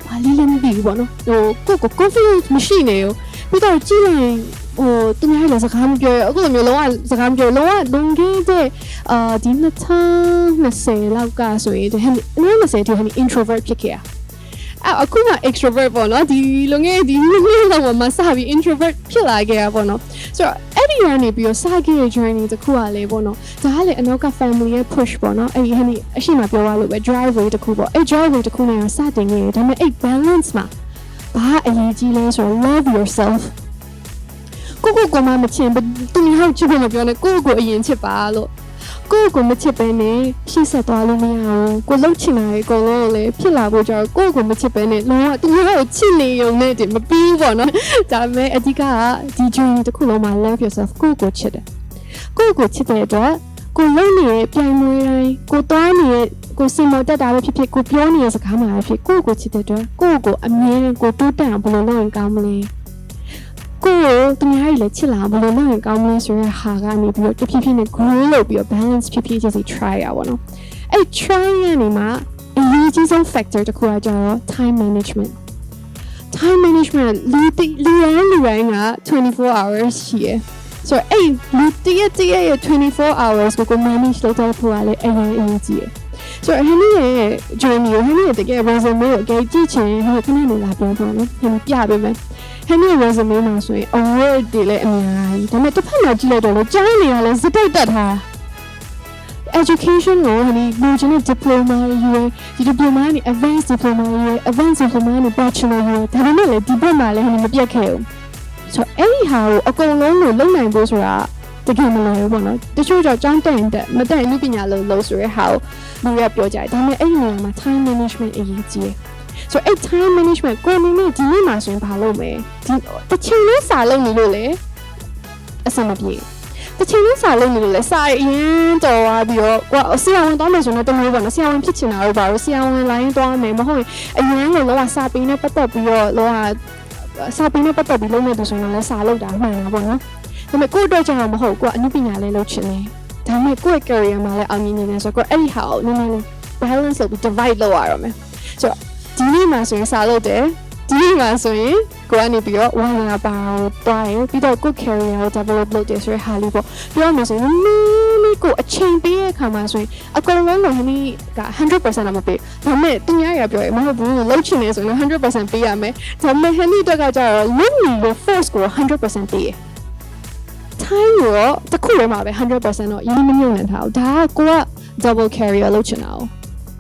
ဘာလေးလည်းမသိဘူးပေါ့နော်ကို confidence မရှိနေဘူးပြီးတော့ကြည့်လိုက်သူများလည်းစကားမပြောအခုလိုမျိုးလုံးဝစကားမပြောလုံးဝလွန်ခဲ့တဲ့ဒီ2020လောက်ကဆိုရင်ဒီ2020ဒီ introvert ဖြစ်ခဲ့အခုမှ extrovert ပေါ့နော်ဒီလုံငယ်ဒီနေ့လောက်မှာစပြီး introvert ဖြစ်လာခဲ့ရပေါ့နော်ဆိုတော့အဲ့ဒီကနေပြီးတော့စခဲ့တဲ့ journey တစ်ခုကလည်းပေါ့နော်ဒါကလည်းအနောက်က family ရဲ့ push ပေါ့နော်အဲ့ဒီဟိုအရှိမပြောရလို့ပဲ driveway တစ်ခုပေါ့အဲ့ driveway တစ်ခုနဲ့စတင်ခဲ့တယ်ဒါပေမဲ့အဲ့ balance မှာ ဘာအရေးကြီးလဲဆိုတော့ love yourself ကိုမမချင်ဘူးသူများချစ်ဖို့မပြောနဲ့ကိုအရင်ချစ်ပါလို့ကိုမချစ်ပဲနဲ့ဖြည့်ဆက်သွားလို့မရဘူးကိုလှုပ်ချင်တာအကုန်လုံးလည်းဖြစ်လာဖို့ကြတော့ကိုမချစ်ပဲနဲ့လုံးဝသူများကိုချစ်နေုံနဲ့ဒီမပြီးဘူးပေါ့နော်ဒါပေမဲ့အဓိကကဒီ journey တစ်ခုလုံးမှာ love yourself ကိုချစ်တယ်ကိုချစ်တဲ့အတွက်ကိုလုံးနေတဲ့ပြိုင်မွေးတိုင်းကိုသွားနေတဲ့ကိုစင်မတက်တာပဲဖြစ်ဖြစ်ကိုပြောနေတဲ့စကားမှာပဲဖြစ်ကိုချစ်တဲ့အတွက်ကိုအမြဲတမ်းကိုတိုးတက်အောင်ဘယ်လိုလုပ်ရင်ကောင်းမလဲကိုသူများကြီးလည်းချစ်လာဘယ်လိုလုပ်ရင်ကောင်းမလဲဆိုရဟာကနေပြီးတော့တဖြည်းဖြည်းနဲ့ grow လုပ်ပြီးတော့ balance ဖြည်းဖြည်းချင်းစီ try ရပါတော့အဲ့ try ရနေမှာအရေးကြီးဆုံး factor တစ်ခုကကျတော့ time management လူရန်က24 hours ရှိရယ်ဆိုတော့အဲ့လူတရက်ရဲ့24 hours ကို manage လုပ်တဲ့ဖို့ကလည်းအရေးကြီးရယ်ဆိုတော့ဟင်းရဲ့ journey ကိုဟင်းရဲ့တကယ် resume ကိုအကြည့်ကြည့်ချင်ဟိုခဏနေလာပြောပါမယ်ဟင်းပြပေးမယ်ဟင်းရဲ့ resume မှာဆိုရင် award တွေလည်းအများကြီးဒါပေမဲ့တစ်ဖက်မှာကြည့်လိုက်တော့လေကြားနေရလဲစတိတ်တက်ထား education ကိုဟိုလူချင်းရဲ့ diploma ရွေးဒီ diploma နဲ့ advanced diploma ရွေး advanced diploma နဲ့ bachelor ရွေးဒါပေမဲ့လေဒီဘက်မှာလည်းဟိုမပြတ်ခဲ့ဘူးဆိုတော့အဲ့ဒီဟာကိုအကုန်လုံးကိုလုံနိုင်ဖို့ဆိုတာတကယ်မလွယ်ဘူးပေါ့နော်တချို့ကြောင့်ကျောင်းတက်ရင်တက်မတက်ရင်လူပညာလို့ဆိုရဲဟာကိုလူရပြောကြတယ်ဒါပေမဲ့အဲ့ဒီနေရာမှာ time management အရေးကြီးတယ်ဆိုတော့အဲ့ time management ကိုနေနေဒီနေ့မှာဆိုရင်ဘာလုပ်မလဲဒီတစ်ချိန်လေးစာလုပ်နေလို့လေအဆင်မပြေတစ်ချိန်လေးစာလုပ်နေလို့လေစာရင်းတော်သွားပြီးတော့ကိုဆရာဝန်တောင်းမယ်ဆိုတော့တမျိုးပေါ့နော်ဆရာဝန်ဖြစ်ချင်တာတော့ပါတော့ဆရာဝန်လိုင်းသွားမယ်မဟုတ်ရင်အရင်ကလောကစာပေနဲ့ပတ်သက်ပြီးတော့လောကစာပေနဲ့ပတ်သက်ပြီးလုပ်နေတယ်ဆိုရင်လည်းစာလုပ်တာမှန်တာပေါ့နော်ဒါပေမဲ့ကိုယ့်အတွက်ကြောင့်မဟုတ်ကိုကအမှုပညာလေးလုပ်ချင်တယ်ဒါပေမဲ့ကိုယ့်ရဲ့ career မှာလည်းအောင်မြင်နေတယ်ဆိုတော့အဲ့ဒီဟာကိုနည်းနည်းလေး balance လုပ်ပြီး divide လုပ်ရအောင်မယ်ဆိုတော့ဒီနေ့မှာဆိုရင်စာလုပ်တယ်ဒီနေ့မှာဆိုရင်ကိုကနေပြီးတော့ဝါလာပါတွားရင်ပြီးတော့ကို career ကို develop လုပ်တယ်ဆိုရဟာလေးပေါ့ပြောမယ်ဆိုရင်မင်းကိုအချိန်ပေးတဲ့အခါမှာဆိုရင်အကုန်လုံးကိုဟင်းက 100% တော့မပေးဒါပေမဲ့သူများရပြောရင်မဟုတ်ဘူးလုပ်ချင်နေဆိုရင် 100% ပေးရမယ်ဒါပေမဲ့ဟင်းတက်ကကြတော့လုပ်နေတဲ့ force ကို 100% ပေးရ time ရောတခုထဲမှာပဲ 100% တော့ရင်းနှီးမြှုပ်နှံထားအောင်ဒါကကိုက double career လုပ်ချင်တာ哦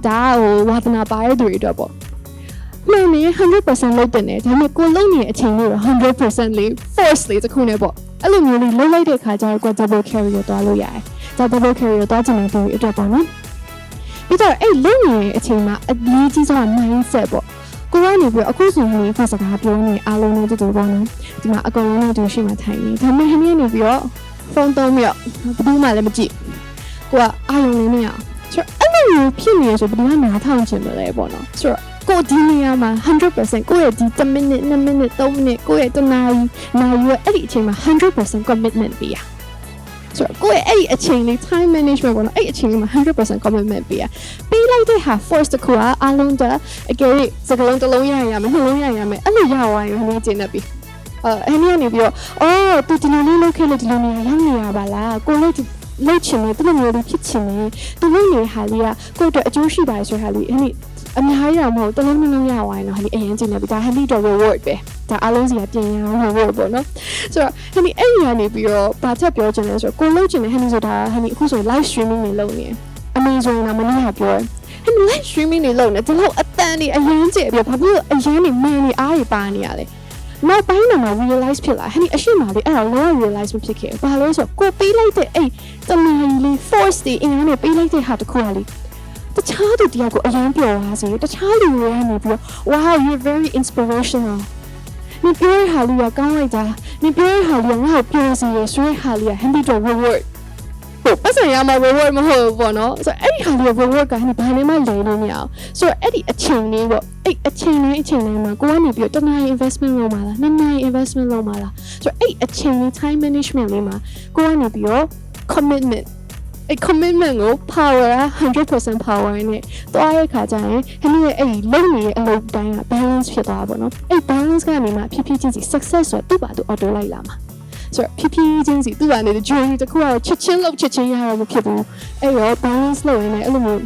ဒါဟိုဝါသနာပါတဲ့သူတွေအတွက်ပေါ့မှန်နေ 100% လုပ်တယ်ဒါပေမဲ့ကိုလုပ်နေတဲ့အချိန်လေးတော့ 100% လေး force လေးတစ်ခုနဲ့ပေါ့အဲ့လိုမျိုးလေးလုပ်လိုက်တဲ့ခါကျတော့ကို double career သွားလို့ရတယ်ဒါ double career သွားချင်တဲ့သူတွေအတွက်ပေါ့နော်ပြီးတော့အဲ့လုပ်နေတဲ့အချိန်မှာအရေးကြီးဆုံးက mindset ပေါ့ကိုကနေပြီးအခုဆိုရင်ဖတ်စကားပြောနေအားလုံးနဲ့တူတူပေါ့နော်ဒီမှာအကောင်လုံးနဲ့တူရှိမှထိုင်နေဒါပေမဲ့ဟင်းနေပြီးတော့ဖုန်းသုံးပြီးတော့ဘယ်သူမှလည်းမကြည့်ကိုကအာရုံလည်းမရဆိုတော့အဲ့လိုဖြစ်နေရဆိုဘယ်သူမှနားထောင်ချင်မလဲပေါ့နော်ဆိုတော့ကိုဒီနေရာမှာ 100% ကိုရဲ့ဒီ10 minute 2 minute 3 minute ကိုရဲ့တနာရီရဲ့အဲ့ဒီအချိန်မှာ 100% commitment ပေးရဆိုတော့ကိုယ့်ရဲ့အဲ့ဒီအချိန်လေး time management ပေါ့နော်အဲ့အချိန်လေးမှာ 100% commitment ပေးလိုက်တဲ့ဟာ force တခုအားလုံးကအကယ်၍စကလုံးတစ်လုံးရမယ်နှလုံးရမယ်အဲ့လိုရသွားရင်ဟင်းကျင်းနေပြီအဲ့ဒီကနေပြီးတော့အော်သူဒီလိုလေးလုပ်ခဲ့လို့ဒီလိုနေရောက်နေရပါလားကိုလည်းလုပ်ချင်တယ်သူ့လိုမျိုးလေးဖြစ်ချင်တယ်သူလုပ်နေတဲ့ဟာလေးကကိုယ့်အတွက်အကျိုးရှိပါတယ်ဆိုတဲ့ဟာလေးအဲ့ဒီအများကြီးတော့မဟုတ်တလုံးနှလုံးရသွားရင်တော့ဟိုအရင်ကျင်းနေပြီဒါဟန်ဒီတော့ reward ပဲဒါအားလုံးစီကပြင်ရအောင် reward ပေါ့နော်ဆိုတော့ဟန်ဒီအဲ့ဒီကနေပြီးတော့ဘာချက်ပြောချင်လဲဆိုတော့ကိုလုပ်ချင်တဲ့ဟန်ဒီဆိုတာဟန်ဒီအခုဆို live streaming တွေလုပ်နေတယ်အမေဆိုရင်တော့မနေ့ကပြောတယ်ဟန်ဒီ live streaming တွေလုပ်နေဒီလောက်အတန်တွေအရင်ကျပြီးဘာဖြစ်လို့အရင်နေမန်နေအားတွေပါနေရလဲနောက်ပိုင်းမှာ realize ဖြစ်လာဟန်ဒီအရှိမလေးအဲ့ဒါလော realize မဖြစ်ခဲ့ဘာလို့ဆိုတော့ကိုပေးလိုက်တဲ့အဲ့တမန်လေး force တွေအရင်နဲ့ပေးလိုက်တဲ့ဟာတခုကလေတခြားသူတရားကိုအရင်ပြောပါစေတခြားလူတွေကနေပြီးတော့ wow you're very inspirational 你ပြောရဟာလေးကကောင်းလိုက်တာ你ပြောရဟာလေးကငါ့ကိုပြောစီရဆိုရဟာလေးက handy to reward ပို့ပတ်စံရမှာ reward မဟုတ်ဘူးပေါ့နော်ဆိုတော့အဲ့ဒီဟာလေး reward ကဟိဘာနဲ့မှလဲလို့မရအောင်ဆိုတော့အဲ့ဒီအချိန်လေးပေါ့အဲ့အချိန်လေးမှာကိုကနေပြီးတော့တနား investment လုပ်မှာလားနှစ်နား investment လုပ်မှာလားဆိုတော့အဲ့အချိန်လေး time management လေးမှာကိုကနေပြီးတော့ commitment အဲ့ commitment ကို power 100% power နဲ့တွားရခါကျရင်ဟင်းရဲ့အဲ့လုံနေတဲ့အလုပ်တိုင်းက balance ဖြစ်သွားပါတော့အဲ့ balance ကနေမှဖြည်းဖြည်းချင်းစီ success ဆိုတော့သူ့ဘာသူ auto လိုက်လာမှာဆိုတော့ဖြည်းဖြည်းချင်းစီသူ့ဘာနေတဲ့ journey တစ်ခုကတော့ချက်ချင်းလုပ်ချက်ချင်းရတော့မဖြစ်ဘူးအဲ့တော့ balance လုပ်ရင်းနဲ့အဲ့လိုမျိုး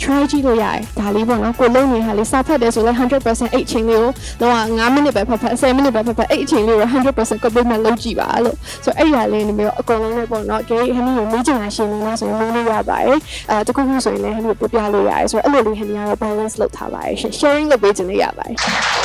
try ကြည့်လို့ရတယ်ဒါလေးပေါ့နော်ကိုလုံးနေဟာလေးစာဖတ်တယ်ဆိုလဲ 100% 8ချိန်လေးကိုတော့9 minute ပဲဖတ်10 minute ပဲဖတ်8ချိန်လေးကို 100% commitment လုပ်ကြည့်ပါလို့ဆိုတော့အဲ့ရလေးနေပြီးတော့အကုန်လုံးလေးပေါ့နော်ဂိမ်းဟင်းကိုမေးချင်တာရှင်းနေလားဆိုရင်မေးလို့ရပါတယ်တခုခုဆိုရင်လည်းဟင်းကိုပြပြလို့ရတယ်ဆိုတော့အဲ့လိုလေးဟင်းကတော့ balance လုပ်ထားပါတယ် sharing လုပ်ပေးချင်လည်းရပါတယ်